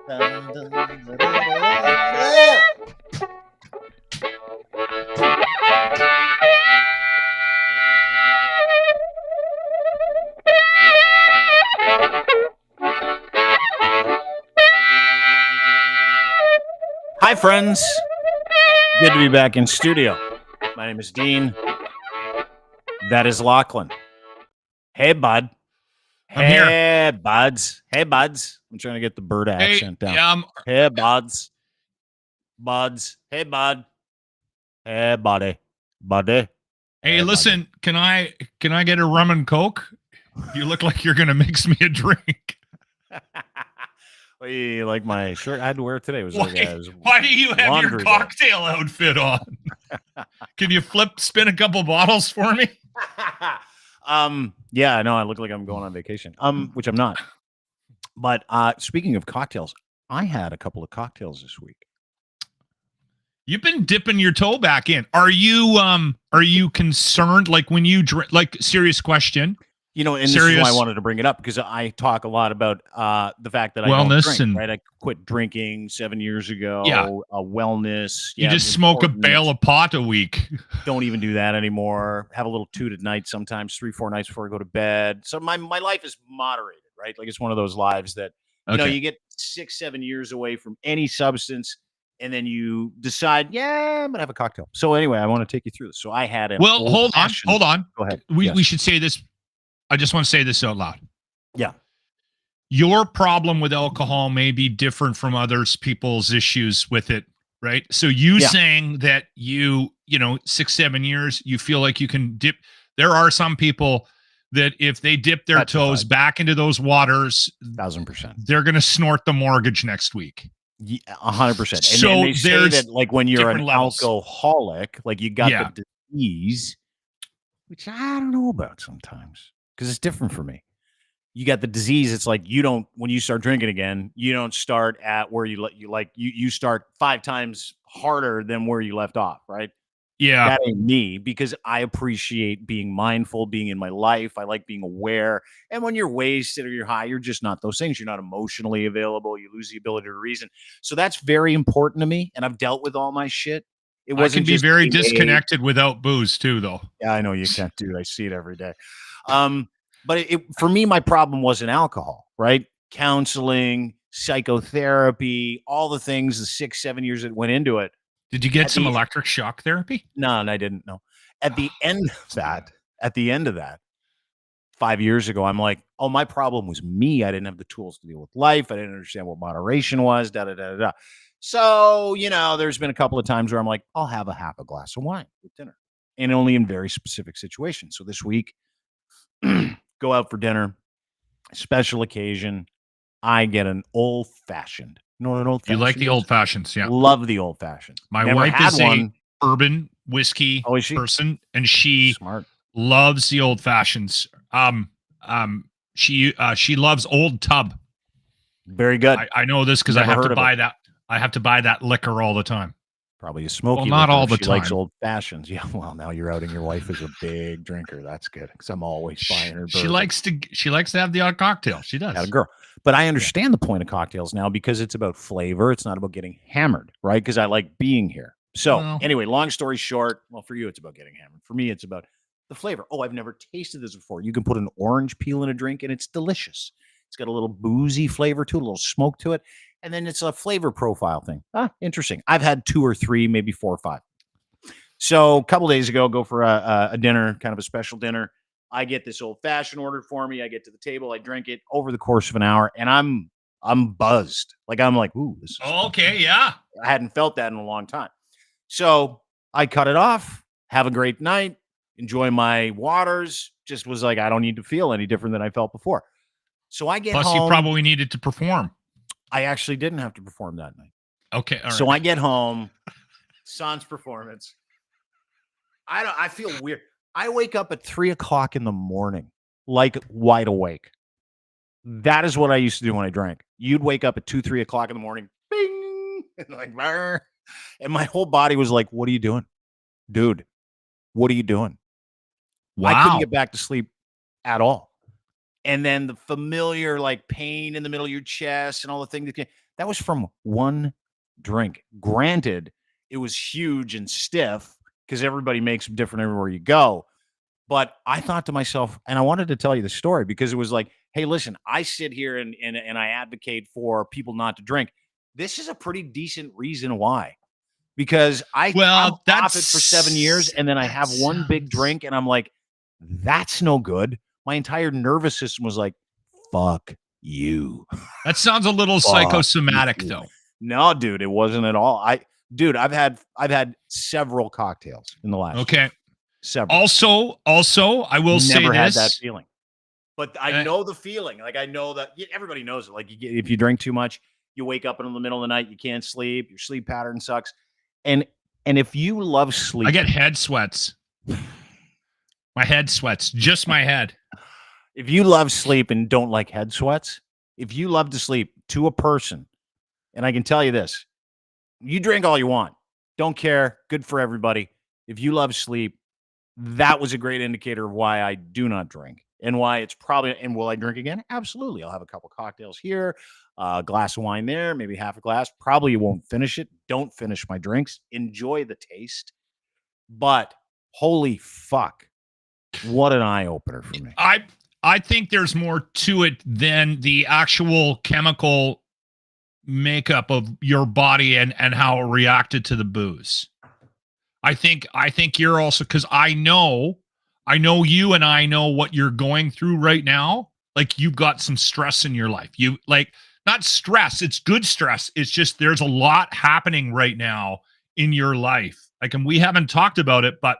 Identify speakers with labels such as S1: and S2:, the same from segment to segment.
S1: Dun, dun, dun, dun, dun. Hi, friends. Good to be back in studio. My name is Dean. That is Lachlan. Hey, bud.
S2: I'm here.
S1: Hey, buds. Hey, buds. I'm trying to get the bird accent down.
S2: Yeah,
S1: Hey, buds. Buds. Hey, bud. Hey, buddy. Buddy.
S2: hey, listen, can I get a rum and coke? You look like you're gonna mix me a drink.
S1: Well, you like my shirt? I had to wear it today. It was
S2: Why do you have your
S1: laundry
S2: cocktail outfit on? Can you spin a couple bottles for me?
S1: Yeah, I know. I look like I'm going on vacation. Which I'm not. But speaking of cocktails, I had a couple of cocktails this week.
S2: You've been dipping your toe back in. Are you concerned? Like when you drink? Like, serious question.
S1: You know, and this is why I wanted to bring it up, because I talk a lot about the fact that I
S2: wellness
S1: don't drink,
S2: and
S1: right? I quit drinking 7 years ago.
S2: Yeah.
S1: Wellness.
S2: You just smoke a bale of pot a week.
S1: Don't even do that anymore. Have a little toot at night sometimes, 3-4 nights before I go to bed. So my life is moderated, right? Like it's one of those lives that, you know, you get 6-7 years away from any substance, and then you decide, yeah, I'm going to have a cocktail. So anyway, I want to take you through this. So I had an
S2: hold on.
S1: Go ahead.
S2: We should say this. I just want to say this out loud.
S1: Yeah.
S2: Your problem with alcohol may be different from others people's issues with it, right? So saying that you 6-7 years, you feel like you can dip. There are some people that if they dip their toes back into those waters,
S1: 1,000%,
S2: they're going to snort the mortgage next week.
S1: 100%.
S2: So
S1: and they say that, like, when you're an
S2: levels.
S1: Alcoholic, like you got the disease, which I don't know about sometimes, because it's different for me. You got the disease. It's like when you start drinking again, you don't start at where you start 5 times harder than where you left off, right?
S2: Yeah.
S1: That ain't me, because I appreciate being mindful, being in my life. I like being aware. And when you're wasted or you're high, you're just not those things. You're not emotionally available. You lose the ability to reason. So that's very important to me. And I've dealt with all my shit. It wasn't
S2: I can be very disconnected without booze too, though.
S1: Yeah, I know you can't do it. I see it every day. But for me, my problem wasn't alcohol, right? Counseling, psychotherapy, all the things, the 6-7 years that went into it.
S2: Did you get some electric shock therapy?
S1: No, and I didn't know. At the end of that, 5 years ago, I'm like, oh, my problem was me. I didn't have the tools to deal with life. I didn't understand what moderation was, da-da-da-da-da. So, there's been a couple of times where I'm like, I'll have half a glass of wine with dinner, and only in very specific situations. So this week, go out for dinner, special occasion, I get an old-fashioned. You know what an old-fashioned
S2: You like the old-fashions, yeah.
S1: Love the old-fashioned.
S2: My wife is a bourbon whiskey person, and she loves the old-fashions. She loves Old Tub.
S1: Very good.
S2: I know this because I have to buy that. I have to buy that liquor all the time.
S1: Probably a smoky.
S2: Well, not all the time.
S1: She likes old fashions. Yeah. Well, now you're outing your wife as a big drinker. That's good, because I'm always buying her bourbon.
S2: She likes to have the odd cocktail. She does.
S1: Got a girl. But I understand the point of cocktails now, because it's about flavor. It's not about getting hammered, right? Because I like being here. So anyway, long story short, well, for you, it's about getting hammered. For me, it's about the flavor. Oh, I've never tasted this before. You can put an orange peel in a drink, and it's delicious. It's got a little boozy flavor to it, a little smoke to it. And then it's a flavor profile thing. Interesting. I've had 2 or 3, maybe 4 or 5. So a couple days ago, go for a dinner, kind of a special dinner. I get this old fashioned ordered for me. I get to the table, I drink it over the course of an hour, and I'm buzzed. Like, I'm like, ooh, this is
S2: okay. Yeah.
S1: I hadn't felt that in a long time. So I cut it off, have a great night, enjoy my waters. Just was like, I don't need to feel any different than I felt before. So I get home.
S2: Plus, you probably needed to perform.
S1: I actually didn't have to perform that night.
S2: Okay. All
S1: so
S2: right.
S1: I get home, sans performance. I feel weird. I wake up at 3:00 in the morning, like wide awake. That is what I used to do when I drank. You'd wake up at 2-3 o'clock in the morning, bing, and like, brr, and my whole body was like, "What are you doing, dude? What are you doing?"
S2: Wow.
S1: I couldn't get back to sleep at all. And then the familiar like pain in the middle of your chest and all the things that was from one drink. Granted, it was huge and stiff because everybody makes them different everywhere you go. But I thought to myself, and I wanted to tell you the story because it was like, hey, listen, I sit here and I advocate for people not to drink. This is a pretty decent reason why. Because I'm off it for 7 years and then I have one big drink and I'm like, that's no good. My entire nervous system was like, fuck you.
S2: That sounds a little psychosomatic though.
S1: No, dude, it wasn't at all. I've had several cocktails in the last year. Several.
S2: Also, I will say
S1: never had
S2: this.
S1: that feeling. But I know the feeling. Like I know that everybody knows it. Like if you drink too much, you wake up in the middle of the night, you can't sleep, your sleep pattern sucks. And if you love sleep,
S2: I get head sweats. My head sweats, just my head.
S1: If you love sleep and don't like head sweats, if you love to sleep to a person, and I can tell you this, you drink all you want. Don't care. Good for everybody. If you love sleep, that was a great indicator of why I do not drink and why it's probably, and will I drink again? Absolutely. I'll have a couple cocktails here, a glass of wine there, maybe half a glass. Probably won't finish it. Don't finish my drinks. Enjoy the taste. But holy fuck, what an eye opener for me.
S2: I think there's more to it than the actual chemical makeup of your body and how it reacted to the booze. I think you're also, because I know you and I know what you're going through right now. Like you've got some stress in your life. You like not stress, it's good stress. It's just there's a lot happening right now in your life. Like, and we haven't talked about it, but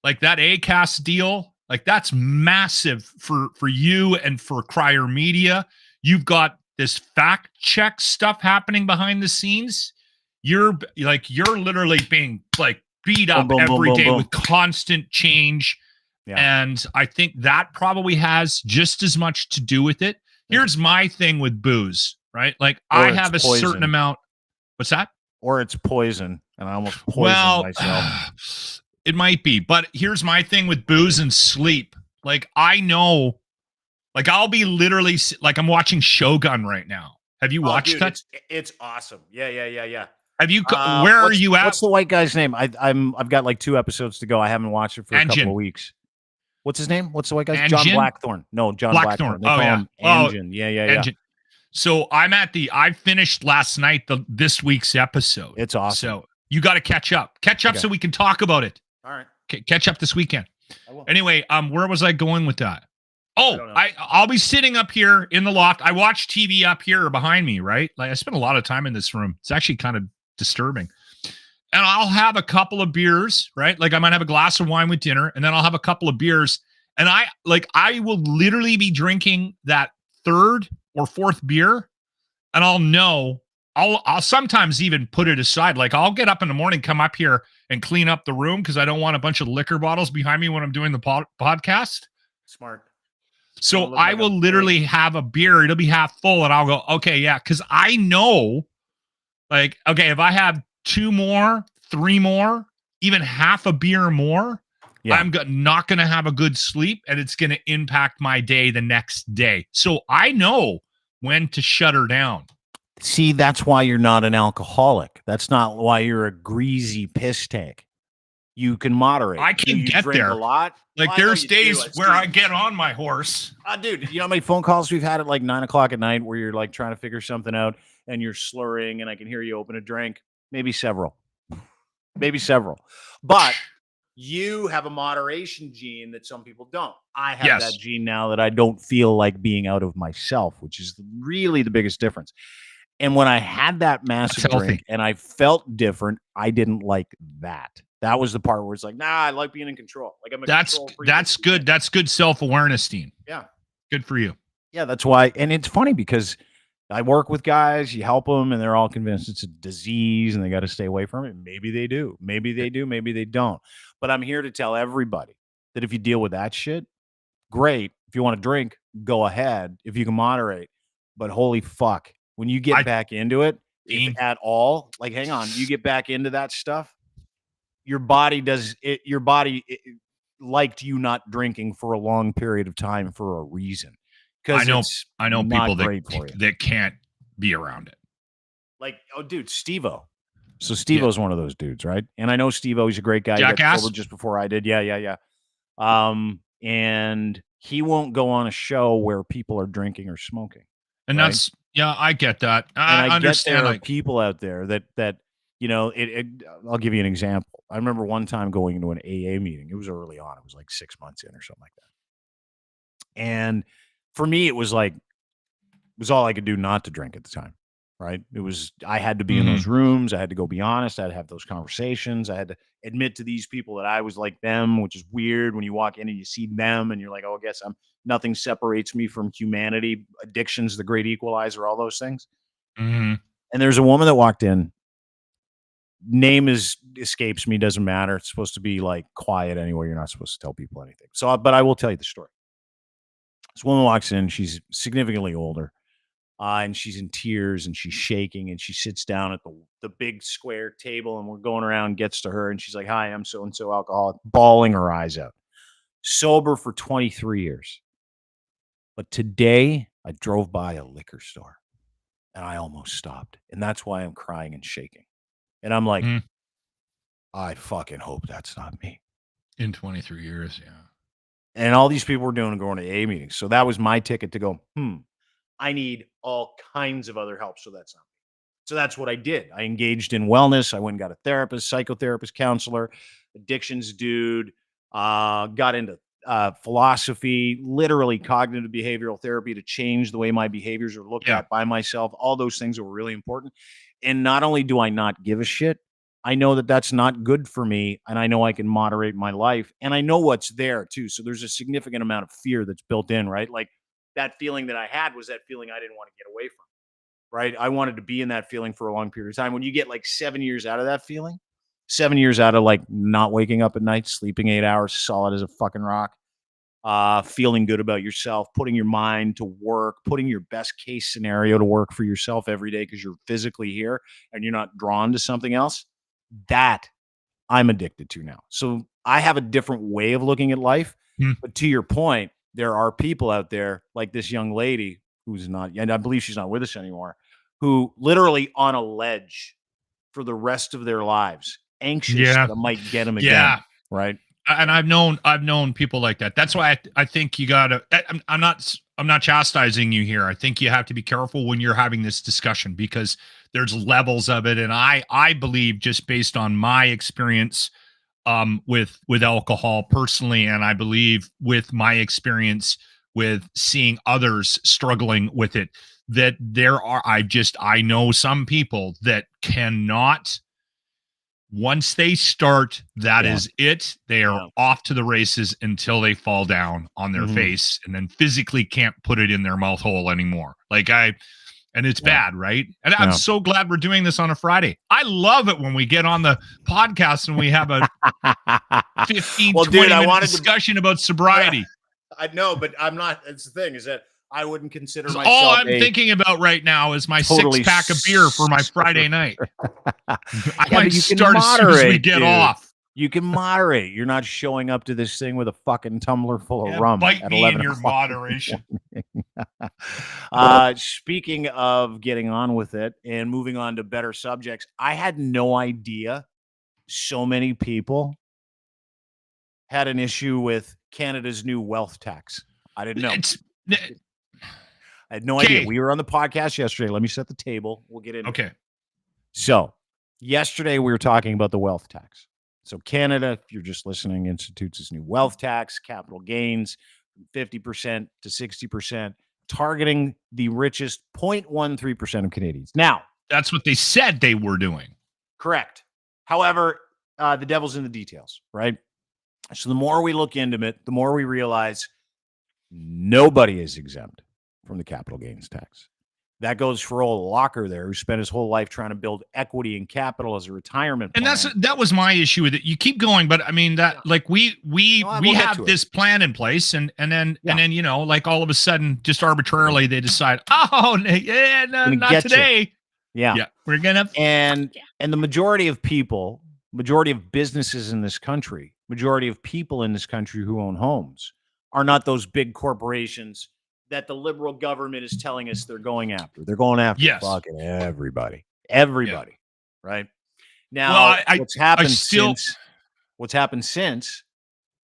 S2: like that ACAST deal, like that's massive for you and for Crier Media. You've got this fact check stuff happening behind the scenes. You're literally being like beat up every day with constant change. Yeah. And I think that probably has just as much to do with it. Here's my thing with booze, right? Like I have a certain amount. What's that?
S1: Or it's poison. And I almost poisoned myself.
S2: It might be, but here's my thing with booze and sleep. Like I know, like I'll be literally like I'm watching Shogun right now. Have you watched that?
S1: It's awesome. Yeah.
S2: Have you? Where are you at?
S1: What's the white guy's name? I've got like 2 episodes to go. I haven't watched it for a couple of weeks. What's his name? What's the white guy's? John Blackthorne. No, John Blackthorne. They call him Engine. Yeah.
S2: Engine. So I finished last night this week's episode.
S1: It's awesome.
S2: So you got to catch up. So we can talk about it.
S1: All right.
S2: Catch up this weekend. Anyway, where was I going with that? Oh, I'll be sitting up here in the loft. I watch TV up here behind me, right? Like I spend a lot of time in this room. It's actually kind of disturbing. And I'll have a couple of beers, right? Like I might have a glass of wine with dinner, and then I'll have a couple of beers. And I will literally be drinking that 3rd or 4th beer, and I'll sometimes even put it aside. Like I'll get up in the morning, come up here and clean up the room because I don't want a bunch of liquor bottles behind me when I'm doing the podcast.
S1: Smart.
S2: So I will literally have a beer. It'll be half full, and I'll go, okay, yeah, because I know, like, okay, if I have 2 more, 3 more, even half a beer more, I'm not going to have a good sleep, and it's going to impact my day the next day. So I know when to shut her down.
S1: See, that's why you're not an alcoholic. That's not why you're a greasy piss tank. You can moderate.
S2: I can get there
S1: a lot.
S2: Like there's days where I get on my horse.
S1: Dude, you know how many phone calls we've had at like 9 o'clock at night where you're like trying to figure something out and you're slurring and I can hear you open a drink. Maybe several. But you have a moderation gene that some people don't. I have that gene now that I don't feel like being out of myself, which is really the biggest difference. And when I had that massive drink and I felt different, I didn't like that. That was the part where it's like, nah, I like being in control. Like I'm
S2: that's good. That's good self-awareness, Dean.
S1: Yeah.
S2: Good for you.
S1: Yeah, that's why. And it's funny because I work with guys, you help them, and they're all convinced it's a disease and they got to stay away from it. Maybe they do. Maybe they do. Maybe they don't. But I'm here to tell everybody that if you deal with that shit, great. If you want to drink, go ahead. If you can moderate. But holy fuck, when you get back into it, if at all, like, hang on, you get back into that stuff, your body does it. Your body, liked you not drinking for a long period of time for a reason. Because
S2: I know people
S1: that
S2: that can't be around it.
S1: Like, oh, dude, Steve-O. So Steve-O's one of those dudes, right? And I know Steve-O, he's a great guy.
S2: Jackass?
S1: He got sober just before I did. Yeah. And he won't go on a show where people are drinking or smoking.
S2: And
S1: right?
S2: that's, yeah, I get that.
S1: I
S2: understand.
S1: There are people out there that I'll give you an example. I remember one time going into an AA meeting. It was early on. It was like 6 months in or something like that. And for me, it was all I could do not to drink at the time. Right. I had to be in those rooms. I had to go be honest. I had to have those conversations. I had to admit to these people that I was like them, which is weird when you walk in and you see them and you're like, oh, I guess nothing separates me from humanity. Addiction's the great equalizer, all those things.
S2: Mm-hmm.
S1: And there's a woman that walked in. Name escapes me. Doesn't matter. It's supposed to be like quiet anyway. You're not supposed to tell people anything. But I will tell you the story. This woman walks in. She's significantly older. And she's in tears and she's shaking and she sits down at the big square table and we're going around, gets to her and she's like, hi, I'm so-and-so alcoholic, bawling her eyes out. Sober for 23 years. But today I drove by a liquor store and I almost stopped. And that's why I'm crying and shaking. And I'm like, I fucking hope that's not me.
S2: In 23 years, yeah.
S1: And all these people were going to AA meetings. So that was my ticket to go, I need all kinds of other help. So that's not me. So that's what I did. I engaged in wellness. I went and got a therapist, psychotherapist, counselor, addictions dude, got into philosophy, literally cognitive behavioral therapy to change the way my behaviors are looked at by myself. All those things were really important. And not only do I not give a shit, I know that that's not good for me. And I know I can moderate my life. And I know what's there too. So there's a significant amount of fear that's built in, right? Like, that feeling that I had was that feeling I didn't want to get away from, right? I wanted to be in that feeling for a long period of time. When you get like 7 years out of that feeling, 7 years out of like not waking up at night, sleeping 8 hours, solid as a fucking rock, feeling good about yourself, putting your mind to work, putting your best case scenario to work for yourself every day because you're physically here and you're not drawn to something else, that I'm addicted to now. So I have a different way of looking at life. But to your point, there are people out there like this young lady who's not, and I believe she's not with us anymore, who literally on a ledge for the rest of their lives, anxious that it might get them again. Yeah. Right.
S2: And I've known people like that. That's why I think you gotta, I'm not chastising you here. I think you have to be careful when you're having this discussion because there's levels of it. And I believe just based on my experience with alcohol personally, and I believe with my experience with seeing others struggling with it, that I know some people that cannot, once they start, that is it. They are off to the races until they fall down on their face and then physically can't put it in their mouth hole anymore. And it's bad, right? And I'm so glad we're doing this on a Friday. I love it when we get on the podcast and we have a 15, 20-minute discussion about sobriety.
S1: I know, but I'm not. That's the thing is that I wouldn't consider myself.
S2: All I'm thinking about right now is my totally 6-pack of beer for my Friday night. I might start as soon as we get off.
S1: You can moderate. You're not showing up to this thing with a fucking tumbler full of rum.
S2: Bite me in your moderation.
S1: Speaking of getting on with it and moving on to better subjects, I had no idea so many people had an issue with Canada's new wealth tax. I didn't know. I had no idea. We were on the podcast yesterday. Let me set the table. We'll get into it. So yesterday we were talking about the wealth tax. So Canada, if you're just listening, institutes its new wealth tax, capital gains from 50% to 60%, targeting the richest 0.13% of Canadians. Now,
S2: that's what they said they were doing.
S1: Correct. However, the devil's in the details, right? So the more we look into it, the more we realize nobody is exempt from the capital gains tax. That goes for old Locker there, who spent his whole life trying to build equity and capital as a retirement plan.
S2: And that was my issue with it. You keep going, but I mean that like we have this plan in place, and then like all of a sudden, just arbitrarily they decide, not today.
S1: Yeah,
S2: we're gonna
S1: and the majority of people, majority of businesses in this country majority of people in this country who own homes are not those big corporations that the liberal government is telling us they're going after. They're going after fucking everybody. Everybody. Yeah. Right? Now, what's happened since,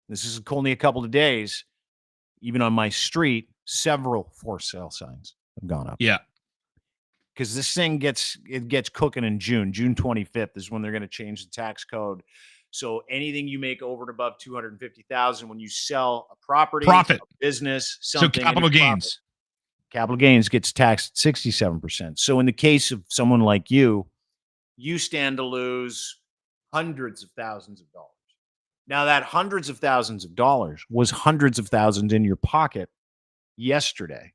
S1: this is only a couple of days, even on my street, several for sale signs have gone up.
S2: Yeah.
S1: Because this thing gets cooking in June 25th is when they're going to change the tax code. So anything you make over and above 250,000 when you sell a property, a business, something,
S2: so capital
S1: gains gets taxed 67%. So in the case of someone like you stand to lose hundreds of thousands of dollars. Now that hundreds of thousands of dollars was hundreds of thousands in your pocket yesterday,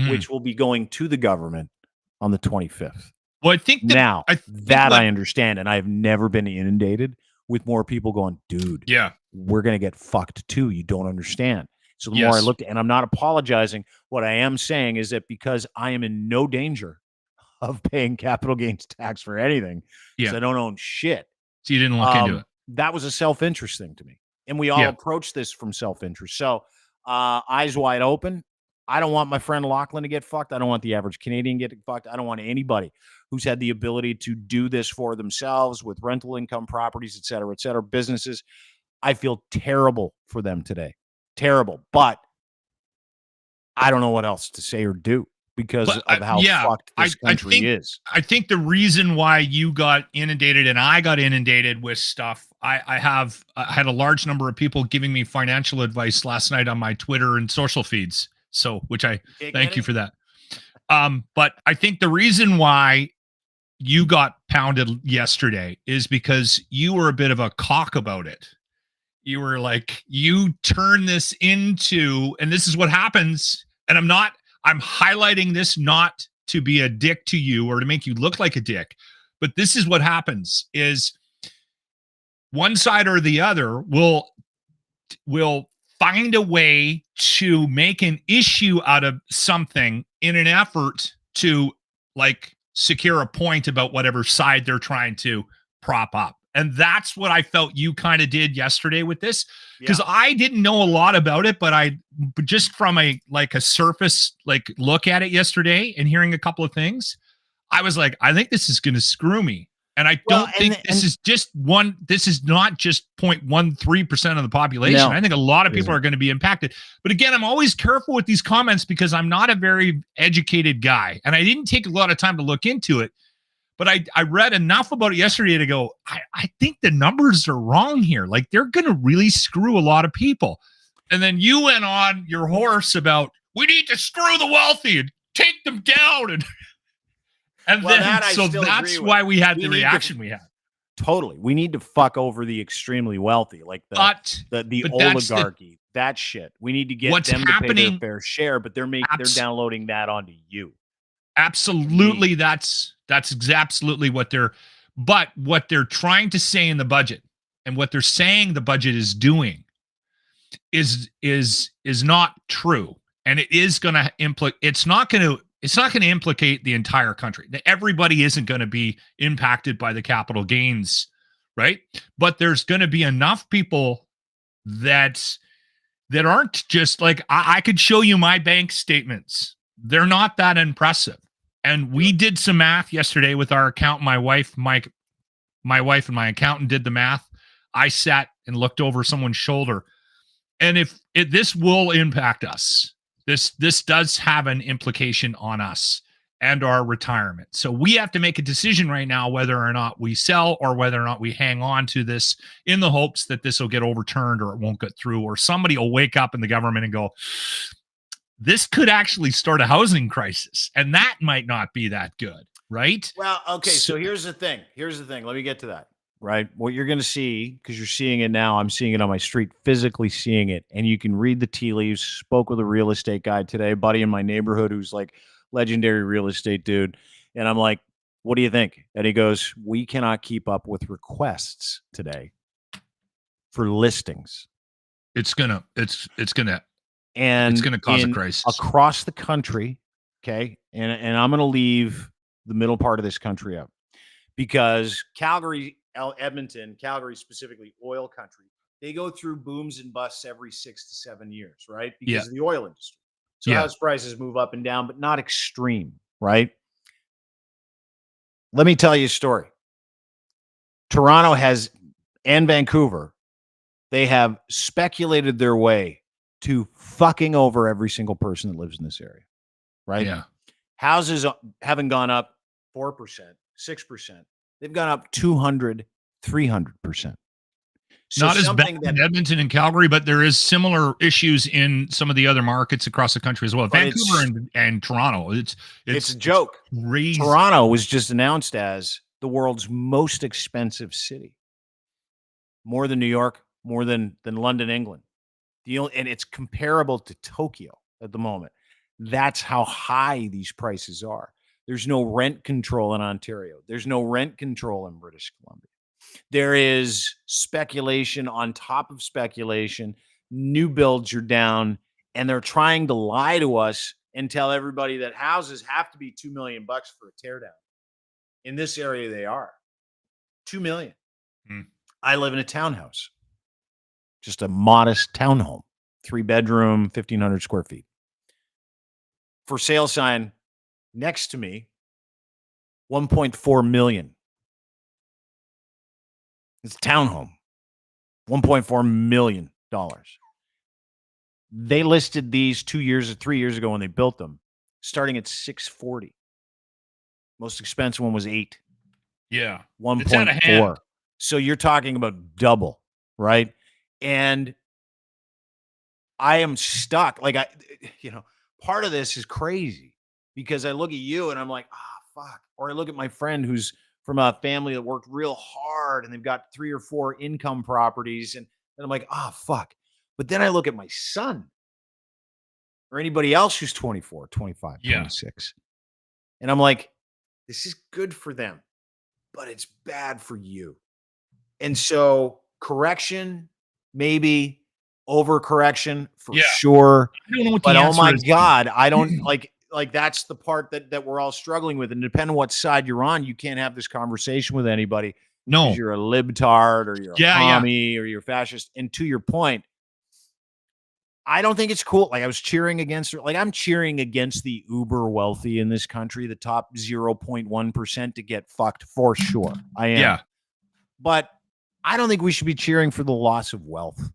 S1: which will be going to the government on the 25th.
S2: Well, I think
S1: I understand, and I've never been inundated with more people going, dude, we're going to get fucked too. You don't understand. So the more I looked, and I'm not apologizing, what I am saying is that because I am in no danger of paying capital gains tax for anything, because I don't own shit.
S2: So you didn't look into it.
S1: That was a self-interest thing to me. And we all approach this from self-interest. So eyes wide open. I don't want my friend Lachlan to get fucked. I don't want the average Canadian getting fucked. I don't want anybody who's had the ability to do this for themselves with rental income properties, et cetera, businesses. I feel terrible for them today. Terrible. But I don't know what else to say or do because of how fucked this country is.
S2: I think the reason why you got inundated and I got inundated with stuff, I had a large number of people giving me financial advice last night on my Twitter and social feeds. So, which I thank you for that. But I think the reason why you got pounded yesterday is because you were a bit of a cock about it. You were like, you turn this into, and this is what happens. And I'm highlighting this not to be a dick to you or to make you look like a dick, but this is what happens is one side or the other will find a way to make an issue out of something in an effort to like secure a point about whatever side they're trying to prop up. And that's what I felt you kind of did yesterday with this, because I didn't know a lot about it, but just from a surface look at it yesterday and hearing a couple of things, I was like, I think this is going to screw me. And I don't think this is not just 0.13% of the population. No, I think a lot of people are going to be impacted. But again, I'm always careful with these comments because I'm not a very educated guy. And I didn't take a lot of time to look into it. But I read enough about it yesterday to go, I think the numbers are wrong here. Like, they're going to really screw a lot of people. And then you went on your horse about, we need to screw the wealthy and take them down. And that's why we had the reaction we had.
S1: Totally. We need to fuck over the extremely wealthy, like the oligarchy, that shit. We need to get them to pay their fair share, but they're downloading that onto you.
S2: Absolutely. That's absolutely what they're trying to say in the budget and what they're saying the budget is doing is not true. And it is going to it's not going to implicate the entire country. Everybody isn't going to be impacted by the capital gains, right? But there's going to be enough people that aren't just like, I could show you my bank statements. They're not that impressive. And we did some math yesterday with our accountant, my wife and my accountant did the math. I sat and looked over someone's shoulder. And this will impact us. This does have an implication on us and our retirement. So we have to make a decision right now whether or not we sell or whether or not we hang on to this in the hopes that this will get overturned or it won't get through, or somebody will wake up in the government and go, this could actually start a housing crisis, and that might not be that good, right?
S1: Well, okay, so here's the thing. Let me get to that, right? What you're going to see, because you're seeing it now, I'm seeing it on my street, physically seeing it, and you can read the tea leaves. Spoke with a real estate guy today, buddy in my neighborhood who's like legendary real estate dude, and I'm like, what do you think? And he goes, we cannot keep up with requests today for listings.
S2: It's gonna cause a crisis
S1: across the country. Okay. And I'm going to leave the middle part of this country out because Calgary, Edmonton, Calgary, specifically oil country, they go through booms and busts every 6 to 7 years, right? Because
S2: Yeah.
S1: of the oil industry. So
S2: Yeah.
S1: house prices move up and down, but not extreme, right? Let me tell you a story. Toronto and Vancouver, they have speculated their way to fucking over every single person that lives in this area, right?
S2: Yeah.
S1: Houses haven't gone up 4%, 6%. They've gone up 200, 300%. So
S2: not as bad
S1: something
S2: in
S1: that
S2: Edmonton and Calgary, but there is similar issues in some of the other markets across the country as well.
S1: But
S2: Vancouver and Toronto.
S1: it's a joke.
S2: Crazy.
S1: Toronto was just announced as the world's most expensive city. More than New York, more than London, England. And it's comparable to Tokyo at the moment. That's how high these prices are. There's no rent control in Ontario. There's no rent control in British Columbia. There is speculation on top of speculation. New builds are down, and they're trying to lie to us and tell everybody that houses have to be $2 million for a teardown. In this area, they are $2 million. I live in a townhouse, just a modest townhome, 3-bedroom, 1,500 square feet. For sale sign next to me, $1.4 million. It's a townhome, $1.4 million. They listed these 2 years or 3 years ago when they built them, starting at $640. Most expensive one was $8.
S2: Yeah,
S1: 1.4. So you're talking about double, right? And I am stuck. Like part of this is crazy because I look at you and I'm like, fuck. Or I look at my friend who's from a family that worked real hard and they've got 3 or 4 income properties. And I'm like, fuck. But then I look at my son or anybody else who's 24, 25, 26. And I'm like, this is good for them, but it's bad for you. And so correction, maybe overcorrection for sure.
S2: I don't know what
S1: but
S2: the
S1: oh
S2: answer
S1: my
S2: is.
S1: God, I don't like that's the part that we're all struggling with. And depending on what side you're on, you can't have this conversation with anybody.
S2: No,
S1: because you're a libtard or you're a commie or you're fascist. And to your point, I don't think it's cool. Like I was cheering against, like I'm cheering against the uber wealthy in this country, the top 0.1% to get fucked for sure. I am. Yeah. But I don't think we should be cheering for the loss of wealth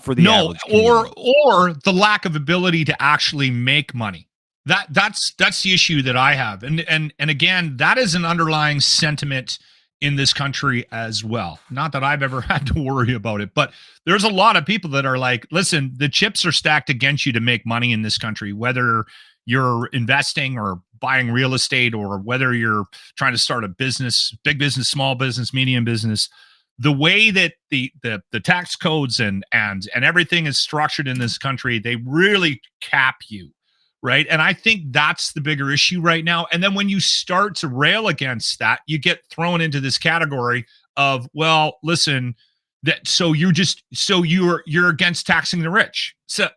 S1: for the average community.
S2: or the lack of ability to actually make money. That's the issue that I have. And again, that is an underlying sentiment in this country as well. Not that I've ever had to worry about it, but there's a lot of people that are like, listen, the chips are stacked against you to make money in this country, whether you're investing or buying real estate or whether you're trying to start a business, big business, small business, medium business. The way that the tax codes and everything is structured in this country, they really cap you, right? And I think that's the bigger issue right now. And then when you start to rail against that, you get thrown into this category of, well, listen, you're against taxing the rich. So,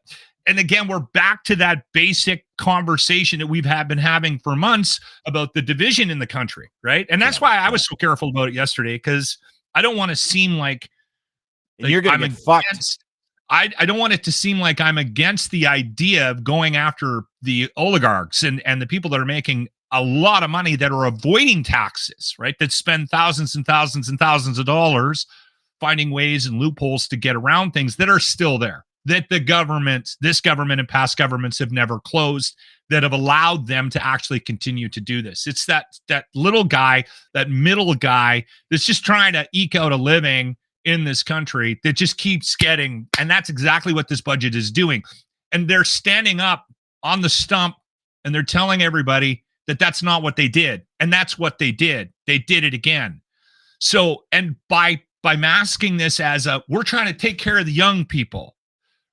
S2: and again, we're back to that basic conversation that we've been having for months about the division in the country, right? And that's why I was so careful about it yesterday, because I don't want to seem like
S1: you're going to get fucked.
S2: I don't want it to seem like I'm against the idea of going after the oligarchs and the people that are making a lot of money that are avoiding taxes, right? That spend thousands and thousands and thousands of dollars finding ways and loopholes to get around things that are still there, that this government and past governments have never closed, that have allowed them to actually continue to do this. It's that little guy, that middle guy that's just trying to eke out a living in this country that just keeps getting, and that's exactly what this budget is doing. And they're standing up on the stump and they're telling everybody that that's not what they did. And that's what they did. They did it again. So, and by masking this as we're trying to take care of the young people,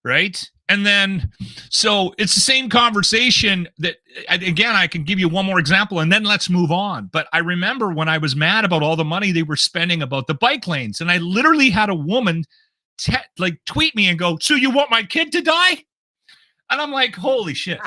S2: right? And then, so it's the same conversation that, again, I can give you one more example and then let's move on. But I remember when I was mad about all the money they were spending about the bike lanes, and I literally had a woman tweet me and go, "So you want my kid to die?" And I'm like, holy shit.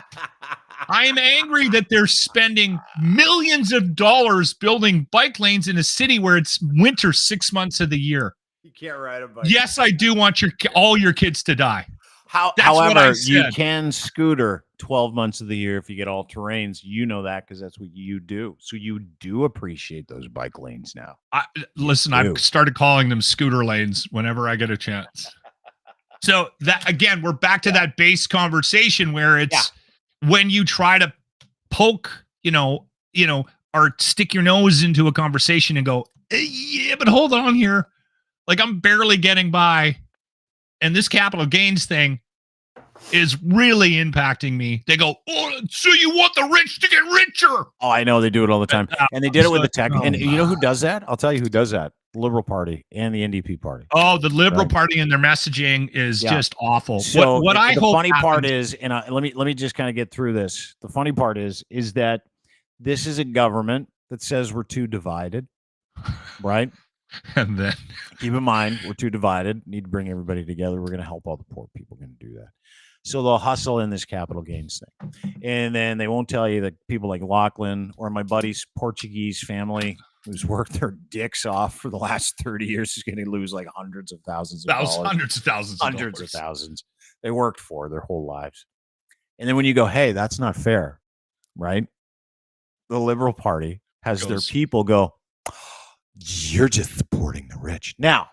S2: I am angry that they're spending millions of dollars building bike lanes in a city where it's winter 6 months of the year.
S1: You can't ride a bike.
S2: Yes, I do want all your kids to die.
S1: However, you can scooter 12 months of the year if you get all terrains. You know that because that's what you do. So you do appreciate those bike lanes now.
S2: Listen, I've started calling them scooter lanes whenever I get a chance. So that, again, we're back to that base conversation where it's when you try to poke, or stick your nose into a conversation and go, yeah, but hold on here. Like, I'm barely getting by. And this capital gains thing is really impacting me. They go, oh, so you want the rich to get richer? Oh,
S1: I know. They do it all the time. And they did it with the tech. And you know who does that? I'll tell you who does that. The Liberal Party and the NDP Party.
S2: Oh, the Liberal Party and their messaging is just awful.
S1: So what I hope funny part is, and let me just kind of get through this. The funny part is that this is a government that says we're too divided, right?
S2: And then
S1: keep in mind, we're too divided. Need to bring everybody together. We're going to help all the poor people. Going to do that. So they'll hustle in this capital gains thing. And then they won't tell you that people like Lachlan or my buddy's Portuguese family who's worked their dicks off for the last 30 years is going to lose like hundreds of thousands of dollars.
S2: Hundreds of thousands.
S1: Hundreds of thousands. They worked for their whole lives. And then when you go, hey, that's not fair, right? The Liberal Party has their people go, you're just supporting the rich. Now,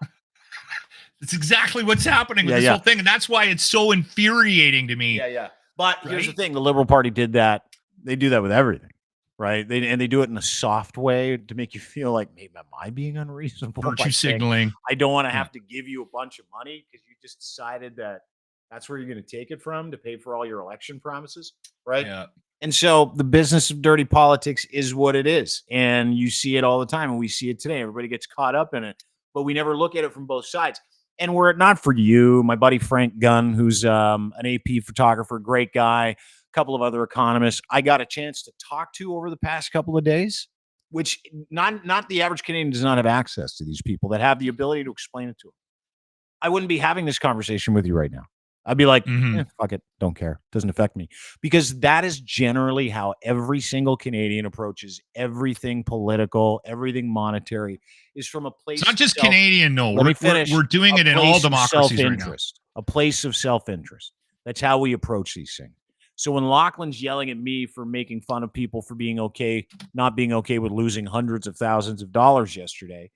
S2: it's exactly what's happening with this whole thing. And that's why it's so infuriating to me.
S1: Yeah. But here's the thing. The Liberal Party did that. They do that with everything, right? They do it in a soft way to make you feel like, maybe am I being unreasonable?
S2: Virtue signaling.
S1: I don't want to have to give you a bunch of money because you just decided that that's where you're going to take it from to pay for all your election promises, right?
S2: Yeah.
S1: And so the business of dirty politics is what it is. And you see it all the time. And we see it today. Everybody gets caught up in it. But we never look at it from both sides. And were it not for you, my buddy Frank Gunn, who's an AP photographer, great guy, a couple of other economists, I got a chance to talk to over the past couple of days, which not the average Canadian does not have access to these people that have the ability to explain it to them. I wouldn't be having this conversation with you right now. I'd be like, fuck it, don't care. Doesn't affect me. Because that is generally how every single Canadian approaches everything political, everything monetary, is from a place.
S2: It's not just Canadian, no. We're doing it in all democracies right now.
S1: A place of self-interest. That's how we approach these things. So when Lachlan's yelling at me for making fun of people for being okay, not being okay with losing hundreds of thousands of dollars yesterday,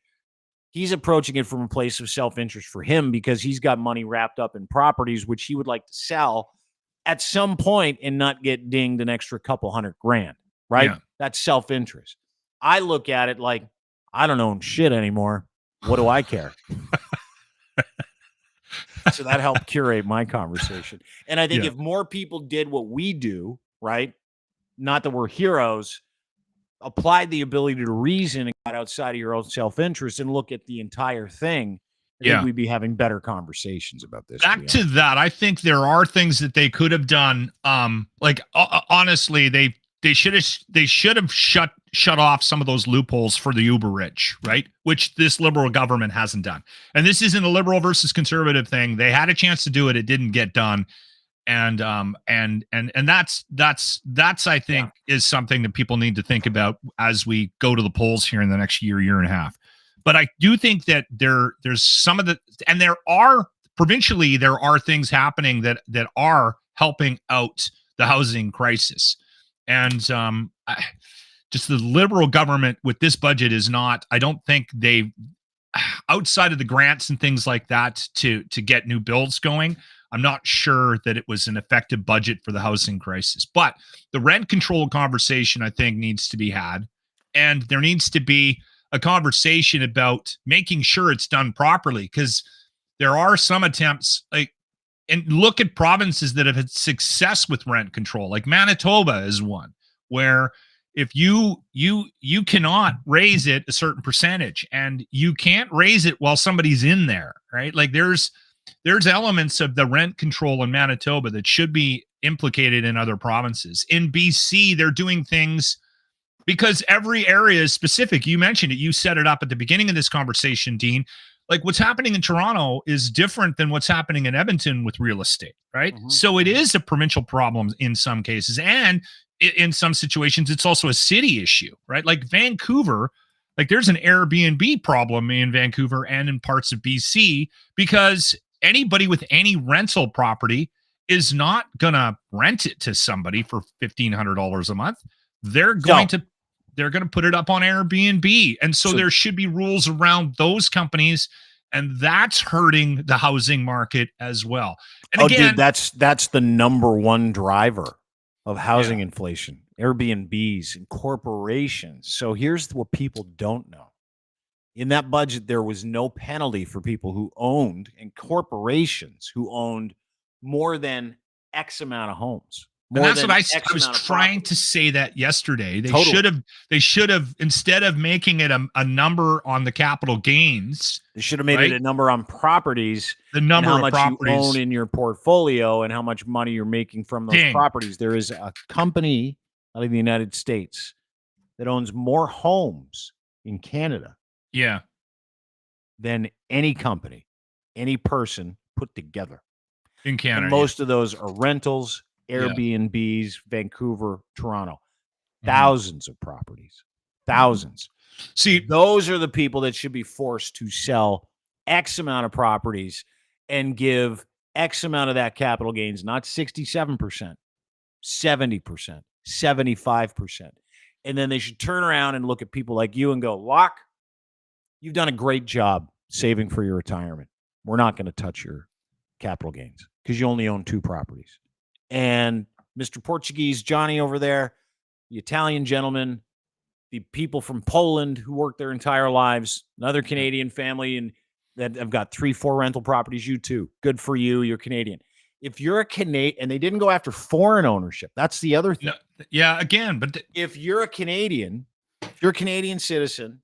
S1: he's approaching it from a place of self-interest for him because he's got money wrapped up in properties which he would like to sell at some point and not get dinged an extra couple $100,000, right? Yeah. That's self-interest. I look at it like, I don't own shit anymore. What do I care? So that helped curate my conversation. And I think if more people did what we do, right? Not that we're heroes, applied the ability to reason and got outside of your own self-interest and look at the entire thing, I think we'd be having better conversations about this.
S2: Back to that, I think there are things that they could have done. Honestly, they should have shut off some of those loopholes for the uber rich, right? Which this Liberal government hasn't done. And this isn't a Liberal versus conservative thing. They had a chance to do it. It didn't get done. And that's I think is something that people need to think about as we go to the polls here in the next year and a half. But I do think that there's some of the, and there are provincially, there are things happening that are helping out the housing crisis. And just the Liberal government with this budget is not, I don't think they, outside of the grants and things like that to get new builds going, I'm not sure that it was an effective budget for the housing crisis. But the rent control conversation, I think, needs to be had. And there needs to be a conversation about making sure it's done properly, because there are some attempts, and look at provinces that have had success with rent control. Like Manitoba is one, where if you cannot raise it a certain percentage, and you can't raise it while somebody's in there, right? Like there's elements of the rent control in Manitoba that should be implicated in other provinces. In BC, they're doing things because every area is specific. You mentioned it. You set it up at the beginning of this conversation, Dean. Like what's happening in Toronto is different than what's happening in Edmonton with real estate, right? Mm-hmm. So it is a provincial problem in some cases. And in some situations, it's also a city issue, right? Like Vancouver, Like there's an Airbnb problem in Vancouver and in parts of BC because anybody with any rental property is not going to rent it to somebody for $1,500 a month. They're going to put it up on Airbnb. And so there should be rules around those companies, and that's hurting the housing market as well. And again,
S1: dude, that's the number one driver of housing inflation. Airbnbs and corporations. So here's what people don't know. In that budget, there was no penalty for people who owned and corporations who owned more than X amount of homes.
S2: And that's what I was trying to say that yesterday. They should have, instead of making it a number on the capital gains,
S1: they should have made it a number on properties.
S2: The number
S1: of
S2: how much properties
S1: you own in your portfolio and how much money you're making from those properties. There is a company out of the United States that owns more homes in Canada than any company, any person put together
S2: in Canada.
S1: And most of those are rentals, Airbnbs, Vancouver, Toronto. Thousands of properties. Thousands.
S2: See,
S1: those are the people that should be forced to sell X amount of properties and give X amount of that capital gains, not 67%, 70%, 75%. And then they should turn around and look at people like you and go, Loc, you've done a great job saving for your retirement. We're not going to touch your capital gains because you only own 2 properties. And Mr. Portuguese Johnny over there, the Italian gentleman, the people from Poland who worked their entire lives, another Canadian family and that have got 3-4 rental properties, you too. Good for you. You're Canadian. If you're a Canadian, and they didn't go after foreign ownership. That's the other thing.
S2: Again, but
S1: if you're a Canadian, if you're a Canadian citizen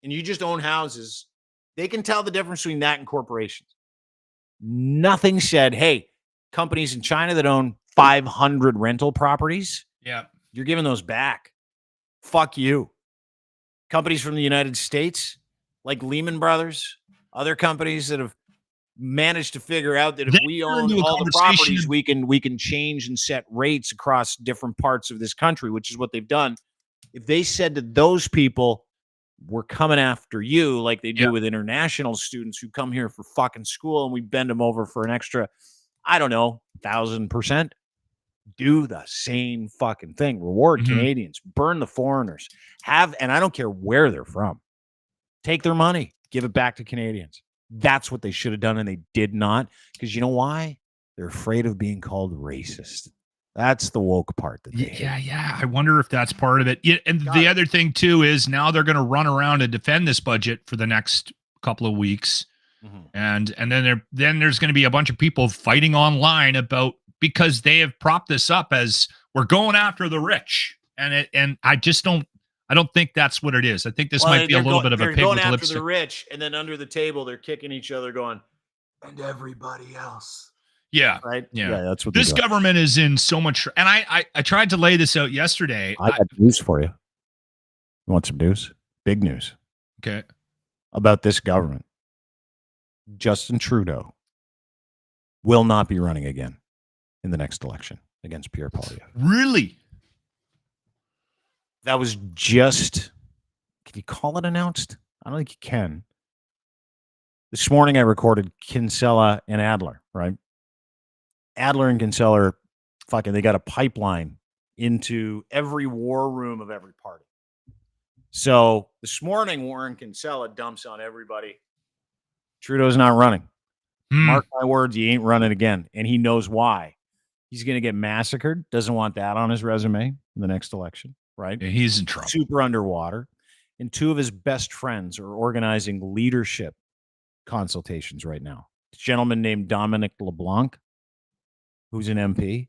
S1: and you just own houses, they can tell the difference between that and corporations. Nothing said, hey, companies in China that own 500 rental properties, you're giving those back. Fuck you. Companies from the United States, like Lehman Brothers, other companies that have managed to figure out that if we own all the properties, we can change and set rates across different parts of this country, which is what they've done. If they said to those people, we're coming after you, like they do with international students who come here for fucking school, and we bend them over for an extra, I don't know, 1,000%, do the same fucking thing. Reward Canadians, burn the foreigners, and I don't care where they're from. Take their money, give it back to Canadians. That's what they should have done, and they did not. Because you know why? They're afraid of being called racist. That's the woke part.
S2: I wonder if that's part of it. And the other thing, too, is now they're going to run around and defend this budget for the next couple of weeks. And then there's going to be a bunch of people fighting online because they have propped this up as we're going after the rich. And I don't think that's what it is. I think this might be a little bit of a pig with lipstick. They're going after the
S1: rich, and then under the table, they're kicking each other going, and everybody else.
S2: Yeah.
S1: Right?
S2: Yeah.
S1: That's what
S2: this government is in so much. And I tried to lay this out yesterday.
S1: I got news for you. You want some news? Big news.
S2: Okay.
S1: About this government. Justin Trudeau will not be running again in the next election against Pierre Poilievre.
S2: Really?
S1: That was just, can you call it announced? I don't think you can. This morning I recorded Kinsella and Adler, right? Adler and Kinsella they got a pipeline into every war room of every party. So this morning, Warren Kinsella dumps on everybody. Trudeau's not running. Mark my words, he ain't running again. And he knows why. He's going to get massacred. Doesn't want that on his resume in the next election, right?
S2: Yeah, he's in trouble.
S1: Super underwater. And 2 of his best friends are organizing leadership consultations right now. A gentleman named Domenc Leblanc, who's an MP,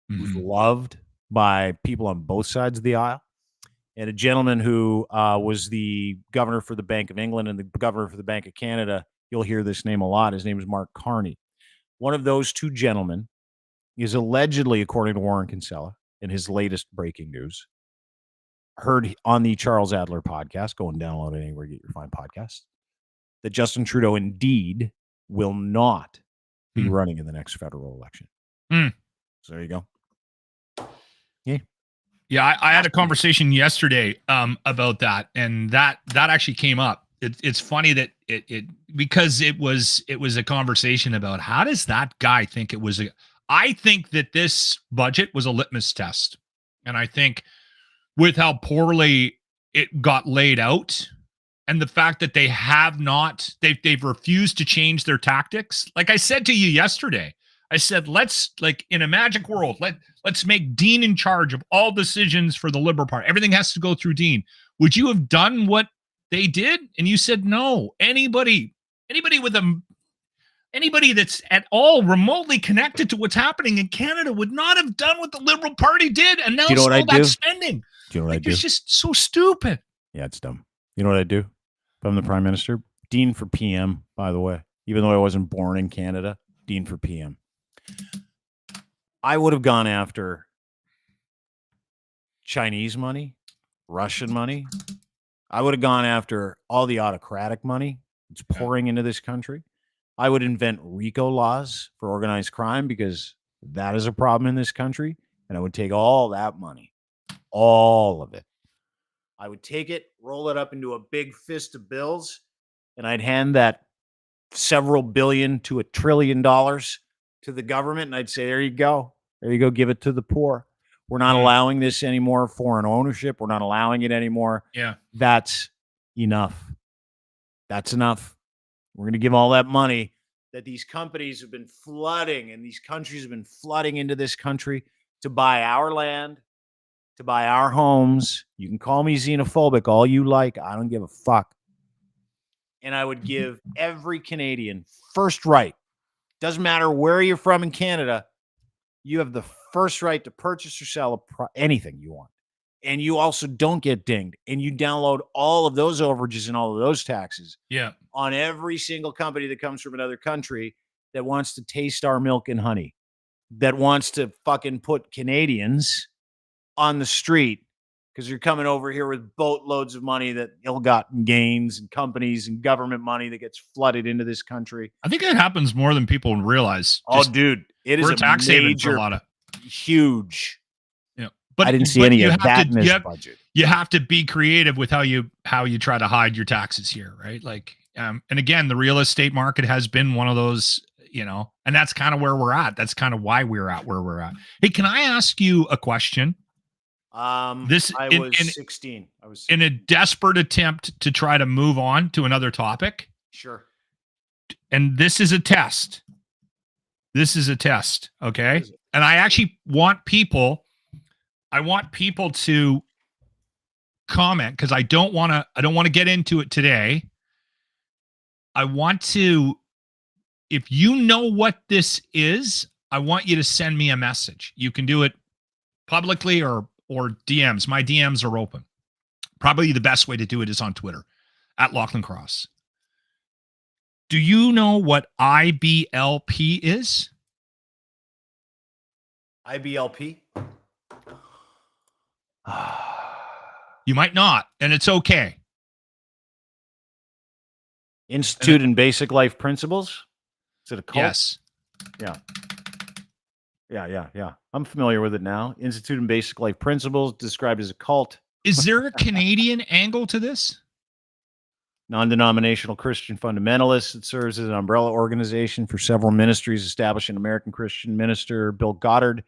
S1: who's loved by people on both sides of the aisle, and a gentleman who was the governor for the Bank of England and the governor for the Bank of Canada. You'll hear this name a lot. His name is Mark Carney. One of those 2 gentlemen is allegedly, according to Warren Kinsella, in his latest breaking news, heard on the Charles Adler podcast, go and download it anywhere you get your fine podcasts, that Justin Trudeau indeed will not be running in the next federal election. So there you go.
S2: Yeah, I had a conversation yesterday about that, and that actually came up. It's funny that it because it was a conversation about how does that guy think it was a. I think that this budget was a litmus test, and I think with how poorly it got laid out, and the fact that they have not, they've refused to change their tactics. Like I said to you yesterday, I said, let's, like, in a magic world, let's make Dean in charge of all decisions for the Liberal Party. Everything has to go through Dean. Would you have done what they did? And you said no. Anybody that's at all remotely connected to what's happening in Canada would not have done what the Liberal Party did. And now all that spending.
S1: Do you know what I do?
S2: It's just so stupid.
S1: Yeah, it's dumb. You know what I do? If I'm the Prime Minister, Dean for PM, by the way. Even though I wasn't born in Canada, Dean for PM. I would have gone after Chinese money, Russian money. I would have gone after all the autocratic money that's pouring into this country. I would invent RICO laws for organized crime because that is a problem in this country. And I would take all that money, all of it. I would take it, roll it up into a big fist of bills, and I'd hand that several billion to $1 trillion to the government. And I'd say, there you go. There you go. Give it to the poor. We're not allowing this anymore. Foreign ownership. We're not allowing it anymore.
S2: Yeah.
S1: That's enough. That's enough. We're going to give all that money that these companies have been flooding and these countries have been flooding into this country to buy our land, to buy our homes. You can call me xenophobic all you like. I don't give a fuck. And I would give every Canadian first right. Doesn't matter where you're from in Canada. You have the first right to purchase or sell anything you want. And you also don't get dinged. And you download all of those overages and all of those taxes on every single company that comes from another country that wants to taste our milk and honey, that wants to fucking put Canadians on the street because you're coming over here with boatloads of money, that ill-gotten gains and companies and government money that gets flooded into this country.
S2: I think it happens more than people realize.
S1: Dude, it is a
S2: tax haven for a lot of
S1: huge.
S2: Yeah, but
S1: I didn't see any of that in this budget.
S2: You have to be creative with how you try to hide your taxes here, right? Like, and again, the real estate market has been one of those, and that's kind of where we're at. That's kind of why we're at where we're at. Hey, can I ask you a question?
S1: I was 16. I was 16.
S2: In a desperate attempt to try to move on to another topic.
S1: Sure.
S2: And this is a test. Okay. And I actually want people to comment because I don't want to get into it today. I want to, if you know what this is, I want you to send me a message. You can do it publicly or DMs. My DMs are open. Probably the best way to do it is on Twitter at Loc and Cross. Do you know what IBLP is?
S1: IBLP?
S2: You might not, and it's okay.
S1: Institute in Basic Life Principles? Is it a cult?
S2: Yes.
S1: Yeah. Yeah. I'm familiar with it now. Institute in Basic Life Principles, described as a cult.
S2: Is there a Canadian angle to this?
S1: Non-denominational Christian fundamentalists. It serves as an umbrella organization for several ministries established in American Christian minister Bill Goddard,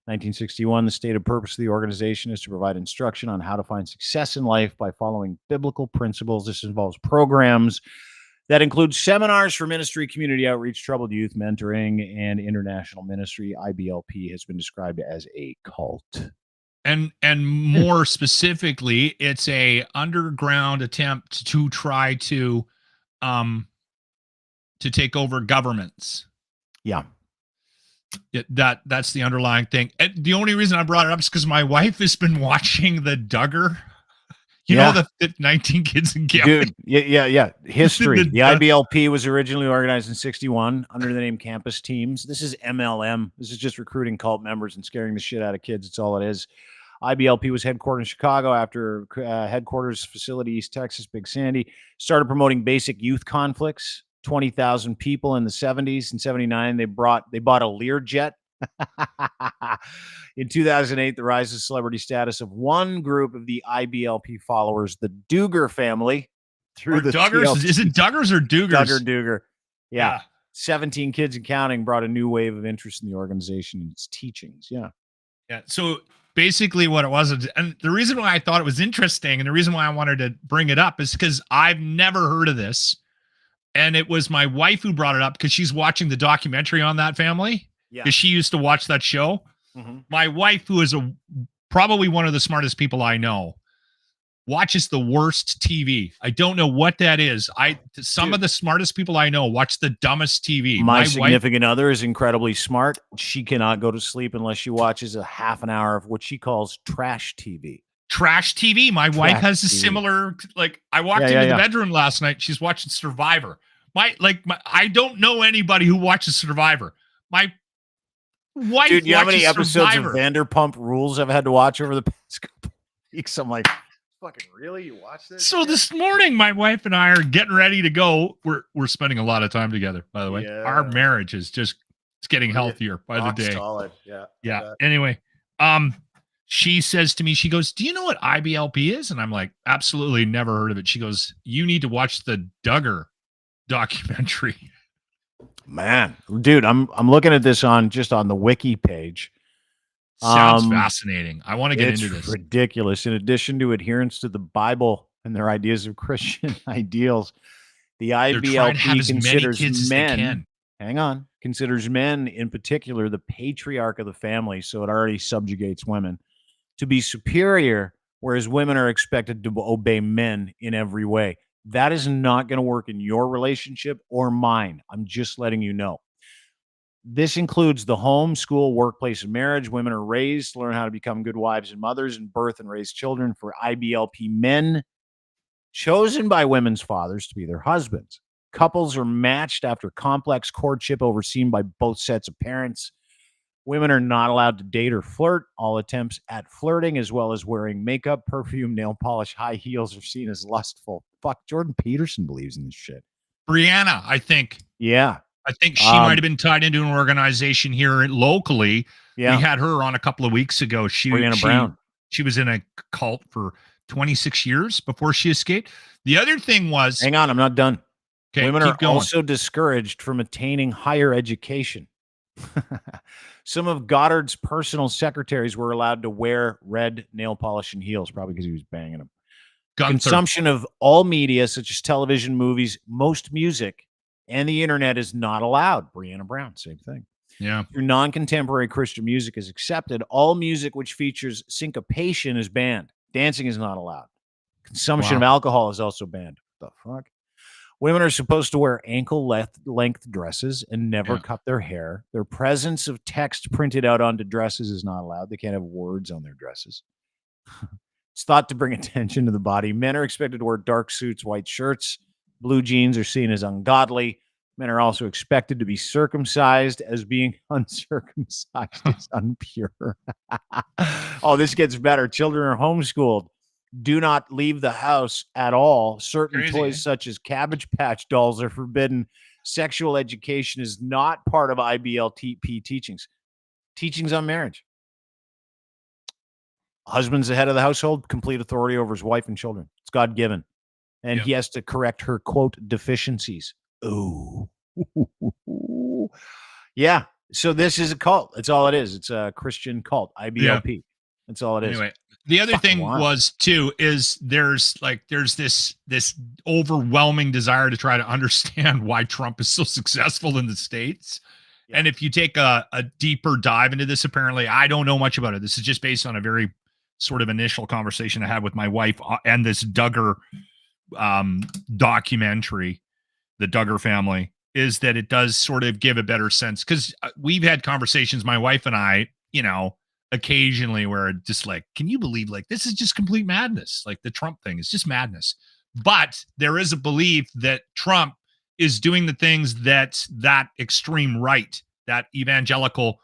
S1: 1961. The stated purpose of the organization is to provide instruction on how to find success in life by following biblical principles. This involves programs that include seminars for ministry, community outreach, troubled youth, mentoring, and international ministry. IBLP has been described as a cult.
S2: And more specifically, it's a underground attempt to try to take over governments.
S1: Yeah.
S2: That's the underlying thing. And the only reason I brought it up is because my wife has been watching the Duggar. You know, the 19 kids in Canada.
S1: Dude, yeah. History. The IBLP was originally organized in 61 under the name Campus Teams. This is MLM. This is just recruiting cult members and scaring the shit out of kids. That's all it is. IBLP was headquartered in Chicago after headquarters facility, East Texas, Big Sandy. Started promoting basic youth conflicts. 20,000 people in the 70s. In 79, they bought a Learjet In 2008, the rise of celebrity status of one group of the IBLP followers, the Duggar family, through the
S2: Duggars.
S1: TLC.
S2: Is it Duggars or Duggars?
S1: Duggar. Yeah. 17 kids and counting brought a new wave of interest in the organization and its teachings. Yeah.
S2: So basically what it was, and the reason why I thought it was interesting and the reason why I wanted to bring it up is because I've never heard of this. And it was my wife who brought it up because she's watching the documentary on that family.
S1: Yeah.
S2: Because she used to watch that show.
S1: Mm-hmm.
S2: My wife, who is probably one of the smartest people I know, watches the worst TV. I don't know what that is. Some of the smartest people I know watch the dumbest TV.
S1: My significant other is incredibly smart. She cannot go to sleep unless she watches a half an hour of what she calls trash TV.
S2: Trash TV. My wife has a similar, like, I walked into the bedroom last night. She's watching Survivor. I don't know anybody who watches Survivor. My wife,
S1: dude, you know how many episodes
S2: Survivor.
S1: of Vanderpump Rules I've had to watch over the past couple weeks? I'm like, fucking really? You watch this?
S2: So this morning, my wife and I are getting ready to go. We're spending a lot of time together, by the way.
S1: Yeah.
S2: Our marriage is it's getting healthier by the day.
S1: Solid.
S2: Yeah. Anyway, she says to me, she goes, "Do you know what IBLP is?" And I'm like, "Absolutely never heard of it." She goes, "You need to watch the Duggar documentary."
S1: Man, dude, I'm looking at this on the wiki page.
S2: Sounds fascinating. I want to get into this.
S1: Ridiculous. In addition to adherence to the Bible and their ideas of Christian ideals, the IBLP considers men. Hang on, considers men in particular the patriarch of the family, so it already subjugates women to be superior, whereas women are expected to obey men in every way. That is not going to work in your relationship or mine. I'm just letting you know. This includes the home, school, workplace, and marriage. Women are raised to learn how to become good wives and mothers and birth and raise children. For IBLP men, chosen by women's fathers to be their husbands. Couples are matched after complex courtship overseen by both sets of parents. Women are not allowed to date or flirt. All attempts at flirting, as well as wearing makeup, perfume, nail polish, high heels, are seen as lustful. Fuck, Jordan Peterson believes in this shit.
S2: Brianna, I think.
S1: Yeah.
S2: I think she might have been tied into an organization here locally. Yeah. We had her on a couple of weeks ago. Brianna Brown. She was in a cult for 26 years before she escaped. The other thing was...
S1: Hang on, I'm not done.
S2: Okay,
S1: women are also discouraged from attaining higher education. Some of Goddard's personal secretaries were allowed to wear red nail polish and heels, probably because he was banging them. Consumption of all media, such as television, movies, most music, and the internet is not allowed. Brianna Brown, same thing.
S2: Yeah.
S1: Through non-contemporary Christian music is accepted. All music which features syncopation is banned. Dancing is not allowed. Consumption of alcohol is also banned. What the fuck? Women are supposed to wear ankle-length dresses and never cut their hair. Their presence of text printed out onto dresses is not allowed. They can't have words on their dresses. It's thought to bring attention to the body. Men are expected to wear dark suits, white shirts. Blue jeans are seen as ungodly. Men are also expected to be circumcised, as being uncircumcised is impure. Oh, this gets better. Children are homeschooled. Do not leave the house at all. Certain toys such as Cabbage Patch dolls are forbidden. Sexual education is not part of IBLP teachings. Teachings on marriage. Husband's the head of the household, complete authority over his wife and children. It's God-given. And he has to correct her, quote, deficiencies. Ooh. Yeah. So this is a cult. That's all it is. It's a Christian cult, IBLP. Yeah. That's all it is.
S2: Anyway, the other thing was too is there's this overwhelming desire to try to understand why Trump is so successful in the States. Yeah. And if you take a deeper dive into this, apparently I don't know much about it. This is just based on a very sort of initial conversation I had with my wife and this Duggar documentary, the Duggar family, is that it does sort of give a better sense, because we've had conversations, my wife and I, occasionally, where just like, can you believe, like, this is just complete madness, like the Trump thing is just madness. But there is a belief that Trump is doing the things that extreme right, that evangelical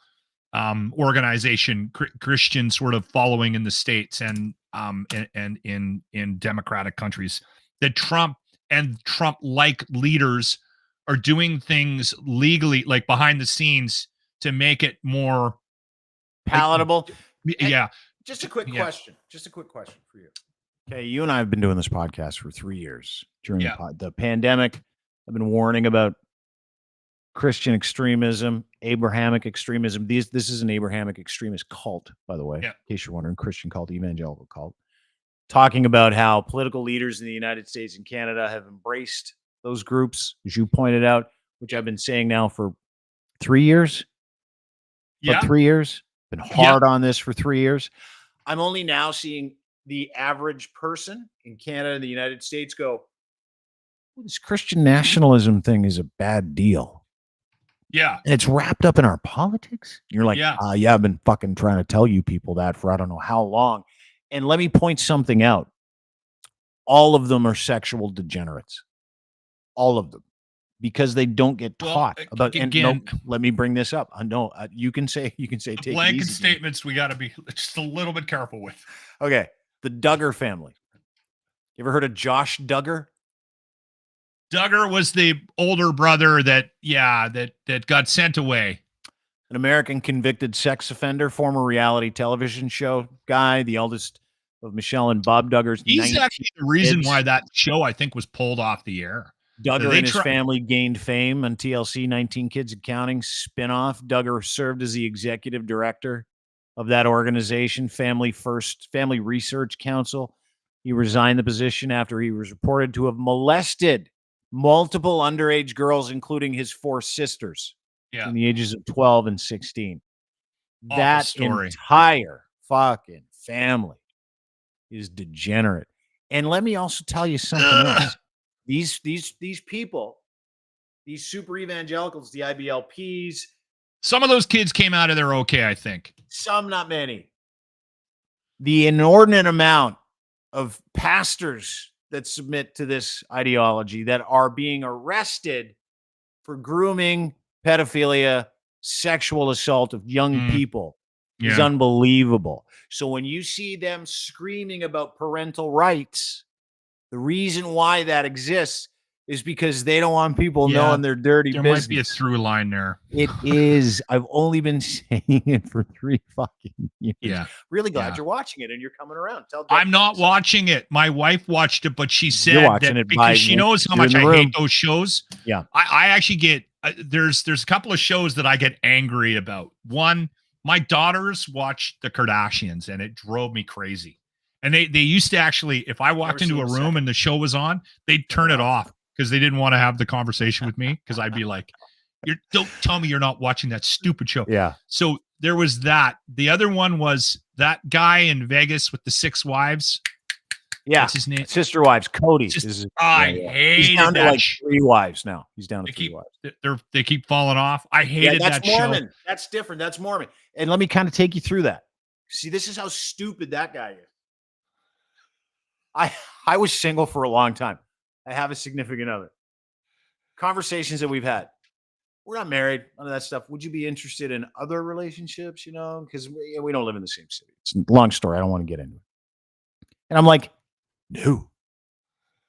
S2: organization, Christian sort of following in the States and in democratic countries, that Trump and Trump-like leaders are doing things legally, like behind the scenes, to make it more
S1: palatable.
S2: Yeah.
S1: Just a quick question. Just a quick question for you. Okay, you and I have been doing this podcast for 3 years. During the pandemic, I've been warning about Christian extremism, Abrahamic extremism. This is an Abrahamic extremist cult, by the way, in case you're wondering, Christian cult, evangelical cult. Talking about how political leaders in the United States and Canada have embraced those groups, as you pointed out, which I've been saying now for 3 years.
S2: Yeah.
S1: 3 years. Been hard on this for 3 years. I'm only now seeing the average person in Canada and the United States go, this Christian nationalism thing is a bad deal.
S2: Yeah.
S1: And it's wrapped up in our politics. You're like, I've been fucking trying to tell you people that for I don't know how long. And let me point something out. All of them are sexual degenerates. All of them. Because they don't get taught about.
S2: Again,
S1: let me bring this up. No, you can say take
S2: blanket statements we got to be just a little bit careful with.
S1: Okay. The Duggar family. You ever heard of Josh Duggar?
S2: Duggar was the older brother that got sent away.
S1: An American convicted sex offender, former reality television show guy, the eldest of Michelle and Bob Duggar's.
S2: He's actually the reason why that show, I think, was pulled off the air.
S1: Duggar and his family gained fame on TLC 19 Kids and Counting spinoff. Duggar served as the executive director of that organization, Family Research Council. He resigned the position after he was reported to have molested multiple underage girls, including his 4 sisters, in the ages of 12 and 16.
S2: Awful
S1: that
S2: story.
S1: Entire fucking family is degenerate. And let me also tell you something else. These people, these super evangelicals, the IBLPs,
S2: some of those kids came out of there okay, I think.
S1: Some, not many. The inordinate amount of pastors that submit to this ideology that are being arrested for grooming, pedophilia, sexual assault of young people is unbelievable. So when you see them screaming about parental rights, the reason why that exists is because they don't want people knowing their dirty business.
S2: There might be a through line there.
S1: It is. I've only been saying it for 3 fucking years.
S2: Yeah.
S1: Really glad you're watching it and you're coming around.
S2: I'm not watching it. My wife watched it, but she said that because she knows how much I hate those shows.
S1: Yeah.
S2: I actually get, there's a couple of shows that I get angry about. One, my daughters watched the Kardashians and it drove me crazy. And they used to actually, if I walked into a room and the show was on, they'd turn it off because they didn't want to have the conversation with me. Because I'd be like, don't tell me you're not watching that stupid show.
S1: Yeah.
S2: So there was that. The other one was that guy in Vegas with the 6 wives.
S1: Yeah.
S2: What's his name?
S1: Sister wives. Cody.
S2: I hated
S1: He's down
S2: that.
S1: to like 3 wives now. He's down to 3 wives.
S2: They keep falling off. I hated that
S1: Mormon.
S2: show.
S1: That's different. That's Mormon. And let me kind of take you through that. See, this is how stupid that guy is. I was single for a long time. I have a significant other. Conversations that we've had. We're not married, none of that stuff. Would you be interested in other relationships, because we don't live in the same city. It's a long story. I don't want to get into it. And I'm like, no,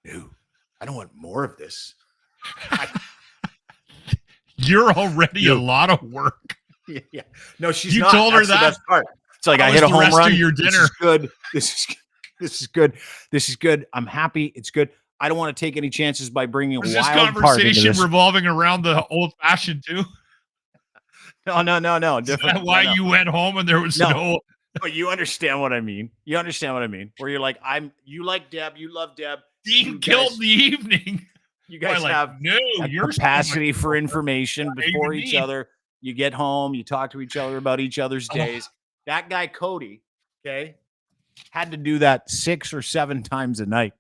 S1: I don't want more of this.
S2: You're already a lot of work.
S1: Yeah. No, she's
S2: you
S1: not.
S2: You told her
S1: That's
S2: that?
S1: The best part. It's like I hit a home run.
S2: Your dinner.
S1: This is good. This is good. This is good. I'm happy. It's good. I don't want to take any chances by bringing
S2: Was
S1: a wild
S2: this
S1: card into
S2: conversation
S1: this.
S2: revolving around the old fashioned too?
S1: No.
S2: Different. Is that why you went home and there was no?
S1: But you understand what I mean. Where you're like, you like Deb, you love Deb.
S2: Dean killed the evening.
S1: You guys have
S2: your
S1: capacity for information before each other. You get home, you talk to each other about each other's days. That guy Cody, had to do that 6 or 7 times a night.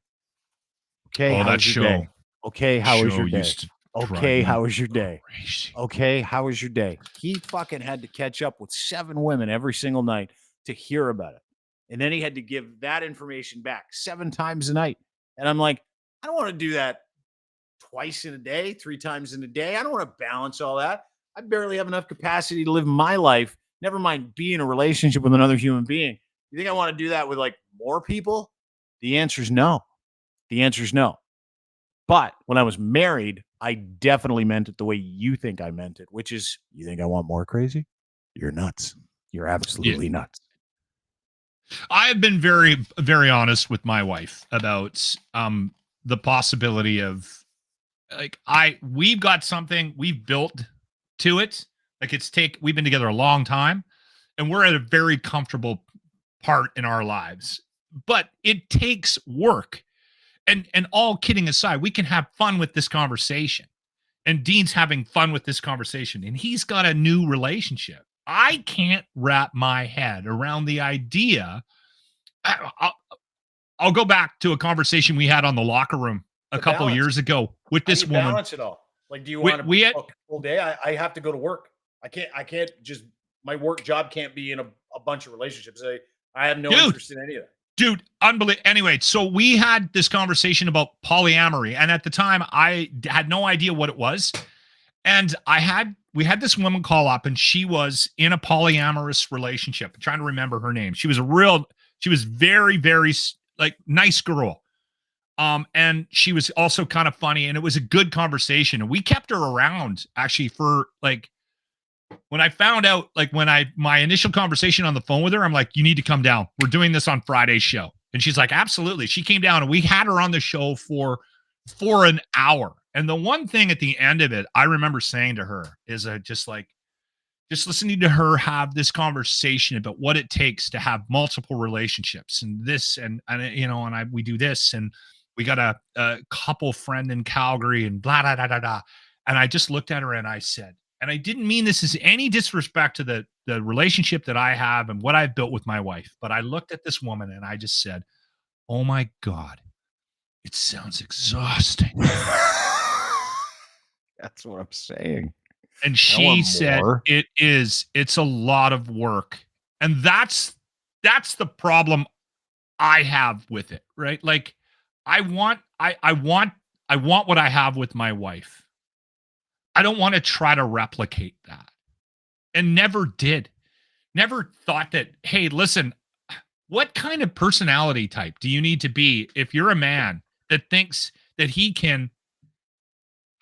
S1: Okay,
S2: that show.
S1: Day? Okay, how was your day? Okay, how was your day?
S2: Crazy.
S1: Okay, how was your day? He fucking had to catch up with 7 women every single night to hear about it. And then he had to give that information back 7 times a night. And I'm like, I don't want to do that twice in a day, 3 times in a day. I don't want to balance all that. I barely have enough capacity to live my life. Never mind be in a relationship with another human being. You think I want to do that with like more people? The answer is no. But when I was married, I definitely meant it the way you think I meant it, which is, you think I want more crazy? You're nuts. You're absolutely nuts.
S2: I have been very, very honest with my wife about the possibility of, like, we've got something we've built to it. Like, we've been together a long time, and we're at a very comfortable part in our lives. But it takes work. And all kidding aside, we can have fun with this conversation. And Dean's having fun with this conversation, and he's got a new relationship. I can't wrap my head around the idea. I'll go back to a conversation we had on the locker room a couple years ago with this woman.
S1: Balance it all. Like, do you want to book a full day? I have to go to work. I can't just, my work job can't be in a bunch of relationships. I have no interest in any of that.
S2: Dude, unbelievable. Anyway, so we had this conversation about polyamory, and at the time I had no idea what it was. And we had this woman call up, and she was in a polyamorous relationship. I'm trying to remember her name. She was very, very like nice girl. And she was also kind of funny, and it was a good conversation. And we kept her around actually for like, when I found out, like my initial conversation on the phone with her, I'm like, you need to come down. We're doing this on Friday's show. And she's like, absolutely. She came down, and we had her on the show for an hour. And the one thing at the end of it, I remember saying to her is just listening to her have this conversation about what it takes to have multiple relationships and this, and we do this, and we got a couple friend in Calgary and blah, blah, blah, blah, blah. And I just looked at her and I said, and I didn't mean this as any disrespect to the relationship that I have and what I've built with my wife, but I looked at this woman and I just said, oh my God, it sounds exhausting.
S1: That's what I'm saying.
S2: And she said, it's a lot of work. And that's the problem I have with it, right? Like, I want what I have with my wife. I don't want to try to replicate that. And never did. Never thought that, hey, listen, what kind of personality type do you need to be if you're a man that thinks that he can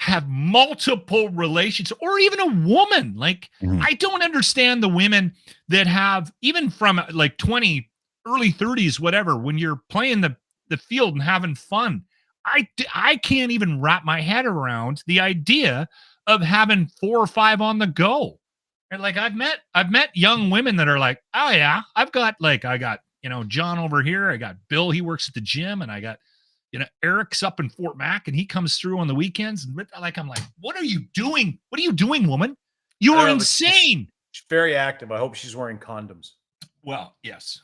S2: have multiple relations, or even a woman? Like, I don't understand the women that have, even from like 20, early 30s, whatever, when you're playing the field and having fun. I can't even wrap my head around the idea of having 4 or 5 on the go. And like, I've met young women that are like, oh yeah, I got, John over here. I got Bill, he works at the gym, and I got, Eric's up in Fort Mac, and he comes through on the weekends. And like, I'm like, what are you doing? What are you doing, woman? You are insane.
S1: She's very active. I hope she's wearing condoms.
S2: Well, yes.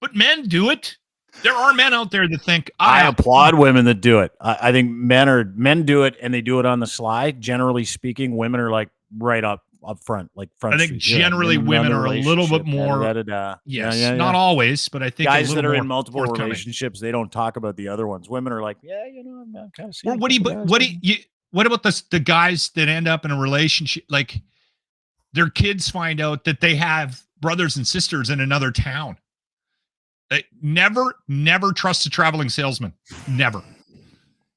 S2: But men do it. There are men out there that think,
S1: I applaud women that do it. I think men do it, and they do it on the sly. Generally speaking, women are like right up front, like front.
S2: I think generally women are a little bit more. Yes, not always, but I think
S1: guys that are in multiple relationships, they don't talk about the other ones. Women are like, I'm kind of.
S2: Or what about the guys that end up in a relationship, like their kids find out that they have brothers and sisters in another town? Never trust a traveling salesman. Never.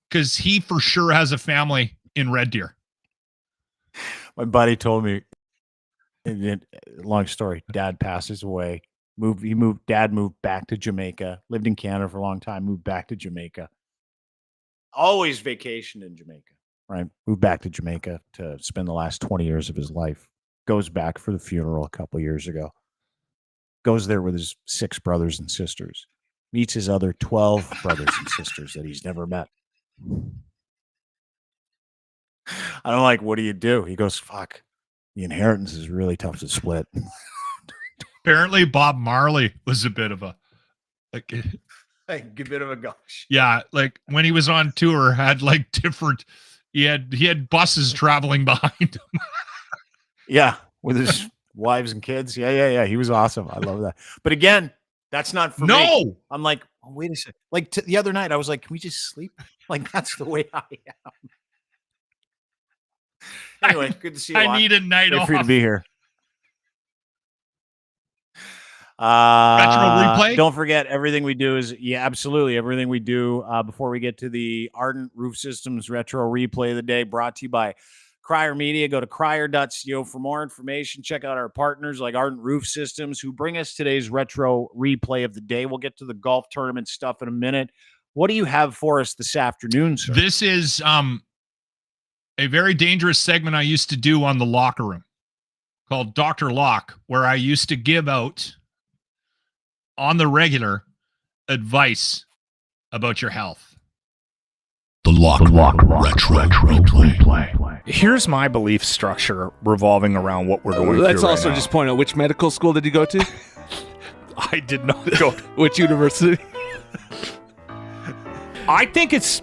S2: Because he for sure has a family in Red Deer.
S1: My buddy told me, long story, dad passes away. Dad moved back to Jamaica, lived in Canada for a long time, moved back to Jamaica. Always vacationed in Jamaica, right? Moved back to Jamaica to spend the last 20 years of his life. Goes back for the funeral a couple years ago. Goes there with his 6 brothers and sisters. Meets his other 12 brothers and sisters that he's never met. I'm like, what do you do? He goes, fuck, the inheritance is really tough to split.
S2: Apparently Bob Marley was a bit of a
S1: gosh.
S2: Yeah, like when he was on tour, had like different, he had buses traveling behind him.
S1: Yeah, with his wives and kids. Yeah. He was awesome. I love that. But again, that's not for me. I'm like, oh, wait a second. Like the other night, I was like, can we just sleep? Like, that's the way I am. Anyway, good to see you.
S2: I need a night off.
S1: Free to be here.
S2: replay?
S1: Don't forget, everything we do is, absolutely. Everything we do before we get to the Ardent Roof Systems Retro Replay of the Day, brought to you by Crier Media. Go to crier.co for more information. Check out our partners like Ardent Roof Systems, who bring us today's Retro Replay of the Day. We'll get to the golf tournament stuff in a minute. What do you have for us this afternoon, sir?
S2: This is a very dangerous segment I used to do on the locker room called Dr. Loc, where I used to give out on the regular advice about your health.
S3: The Loc Retro Replay.
S4: Here's my belief structure revolving around what we're going through.
S5: Let's
S4: right
S5: also
S4: now.
S5: just point out, which medical school did you go to?
S4: I did not go to.
S5: Which university?
S4: I think it's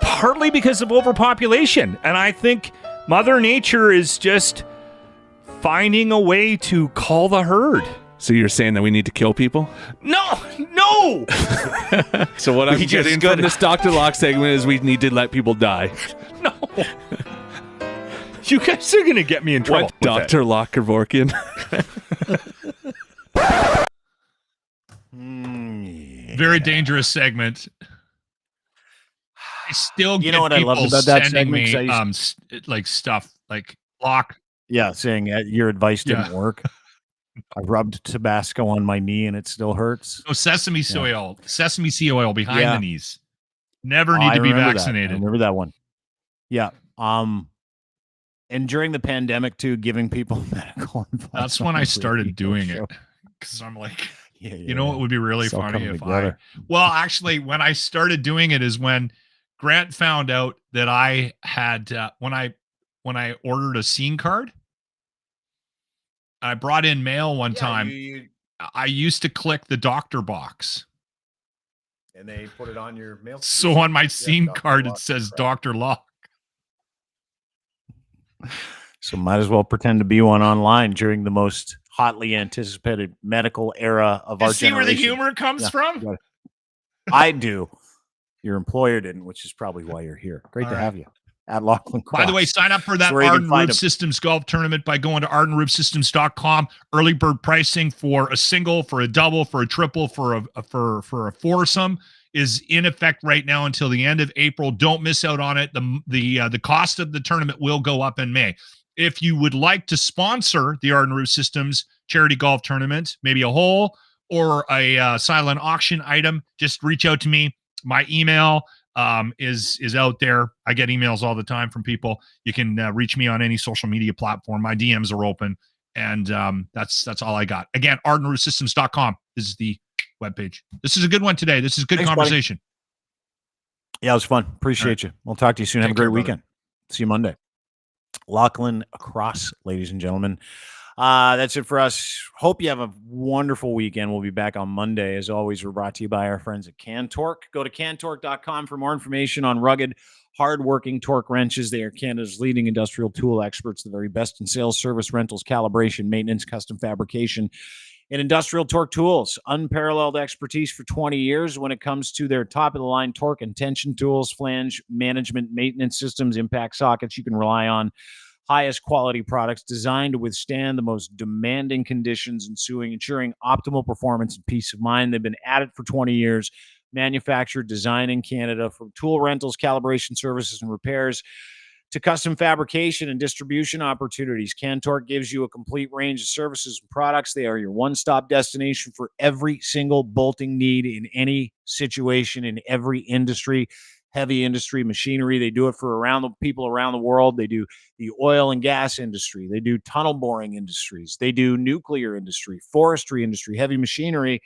S4: partly because of overpopulation, and I think Mother Nature is just finding a way to call the herd.
S5: So you're saying that we need to kill people?
S4: No.
S5: So what I'm getting from this Dr. Loc segment is we need to let people die.
S4: No. You guys are going to get me in trouble.
S5: What, Dr. Loc Kevorkian?
S2: Very dangerous segment. I still get
S1: what I
S2: people
S1: loved about that
S2: sending
S1: segment?
S2: me like stuff like Loc.
S1: Yeah, saying your advice didn't work. I rubbed Tabasco on my knee and it still hurts.
S2: Oh, sesame seed oil behind the knees. Never need
S1: I
S2: to be
S1: remember
S2: vaccinated.
S1: I remember that one. Yeah. And during the pandemic too, giving people medical advice.
S2: That's when I started doing it, because I'm like, you know what would be really funny if well, actually, when I started doing it is when Grant found out that I had when I ordered a scene card. I brought in mail one time. I used to click the doctor box.
S1: And they put it on your mail.
S2: So on my scene card, it says Dr. Loc.
S1: So might as well pretend to be one online during the most hotly anticipated medical era of our generation.
S2: See where the humor comes from?
S1: I do. Your employer didn't, which is probably why you're here. Great to have you at Lachlan Cross.
S2: By the way, sign up for that Ardent Roof Systems golf tournament by going to ardentroofsystems.com. Early bird pricing for a single, for a double, for a triple, for a foursome is in effect right now until the end of April. Don't miss out on it. The cost of the tournament will go up in May. If you would like to sponsor the Ardent Roof Systems charity golf tournament, maybe a hole or a silent auction item, just reach out to me. My email is out there. I get emails all the time from people. You can reach me on any social media platform. My DMs are open, and that's all I got. Again, ardentroofsystems.com is the webpage. This is a good one today. This is a good conversation.
S1: Buddy. Yeah, it was fun. Appreciate you. We'll talk to you soon. Have a great weekend. See you Monday. Lachlan Cross, ladies and gentlemen. That's it for us. Hope you have a wonderful weekend. We'll be back on Monday. As always, we're brought to you by our friends at Cantork. Go to cantork.com for more information on rugged, hard-working torque wrenches. They are Canada's leading industrial tool experts, the very best in sales, service, rentals, calibration, maintenance, custom fabrication, and industrial torque tools. Unparalleled expertise for 20 years when it comes to their top-of-the-line torque and tension tools, flange management, maintenance systems, impact sockets you can rely on. Highest quality products designed to withstand the most demanding conditions, ensuring optimal performance and peace of mind. They've been at it for 20 years, manufactured, designed in Canada, from tool rentals, calibration services, and repairs to custom fabrication and distribution opportunities. Cantork gives you a complete range of services and products. They are your one-stop destination for every single bolting need in any situation, in every industry. Heavy industry machinery. They do it for people around the world. They do the oil and gas industry. They do tunnel boring industries. They do nuclear industry, forestry industry, heavy machinery,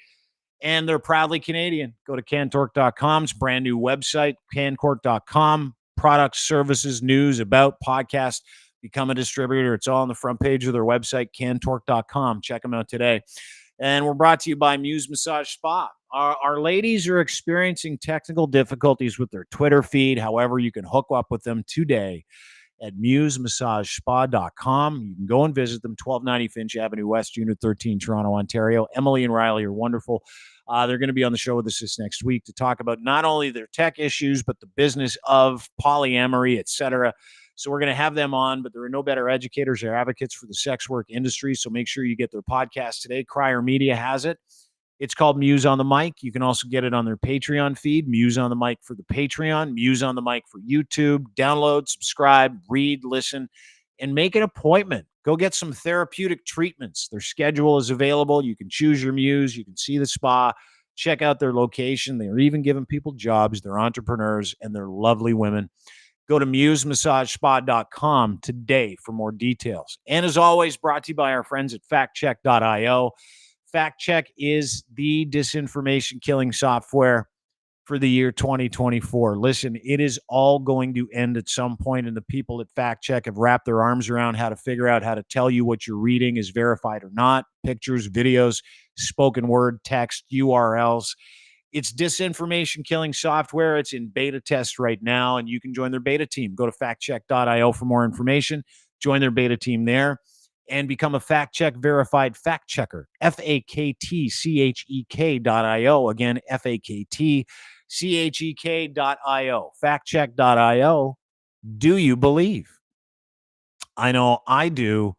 S1: and they're proudly Canadian. Go to cantork.com. It's a brand new website, cantork.com. Products, services, news, about, podcast. Become a distributor. It's all on the front page of their website, cantork.com. Check them out today. And we're brought to you by Muse Massage Spa. Our ladies are experiencing technical difficulties with their Twitter feed. However, you can hook up with them today at musemassagespa.com. You can go and visit them, 1290 Finch Avenue West, Unit 13, Toronto, Ontario. Emily and Riley are wonderful. They're going to be on the show with us this next week to talk about not only their tech issues, but the business of polyamory, etc. So we're going to have them on, but there are no better educators or advocates for the sex work industry. So make sure you get their podcast today. Crier Media has it. It's called Muse on the Mic. You can also get it on their Patreon feed, Muse on the Mic for the Patreon, Muse on the Mic for YouTube. Download, subscribe, read, listen, and make an appointment. Go get some therapeutic treatments. Their schedule is available. You can choose your Muse. You can see the spa. Check out their location. They're even giving people jobs. They're entrepreneurs, and they're lovely women. Go to musemassagespa.com today for more details. And as always, brought to you by our friends at factcheck.io. Fact Check is the disinformation killing software for the year 2024. Listen, it is all going to end at some point, and the people at Fact Check have wrapped their arms around how to figure out how to tell you what you're reading is verified or not. Pictures, videos, spoken word, text, URLs. It's disinformation killing software. It's in beta test right now, and you can join their beta team. Go to factcheck.io for more information. Join their beta team there and become a Fact Check verified fact checker. FAKTCHEK.io. Again, FAKTCHEK.io. Factcheck.io. Do you believe? I know I do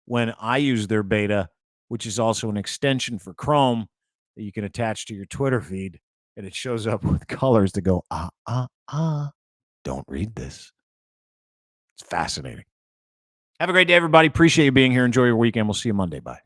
S1: when I use their beta, which is also an extension for Chrome that you can attach to your Twitter feed, and it shows up with colors to go, don't read this. It's fascinating. Have a great day, everybody. Appreciate you being here. Enjoy your weekend. We'll see you Monday. Bye.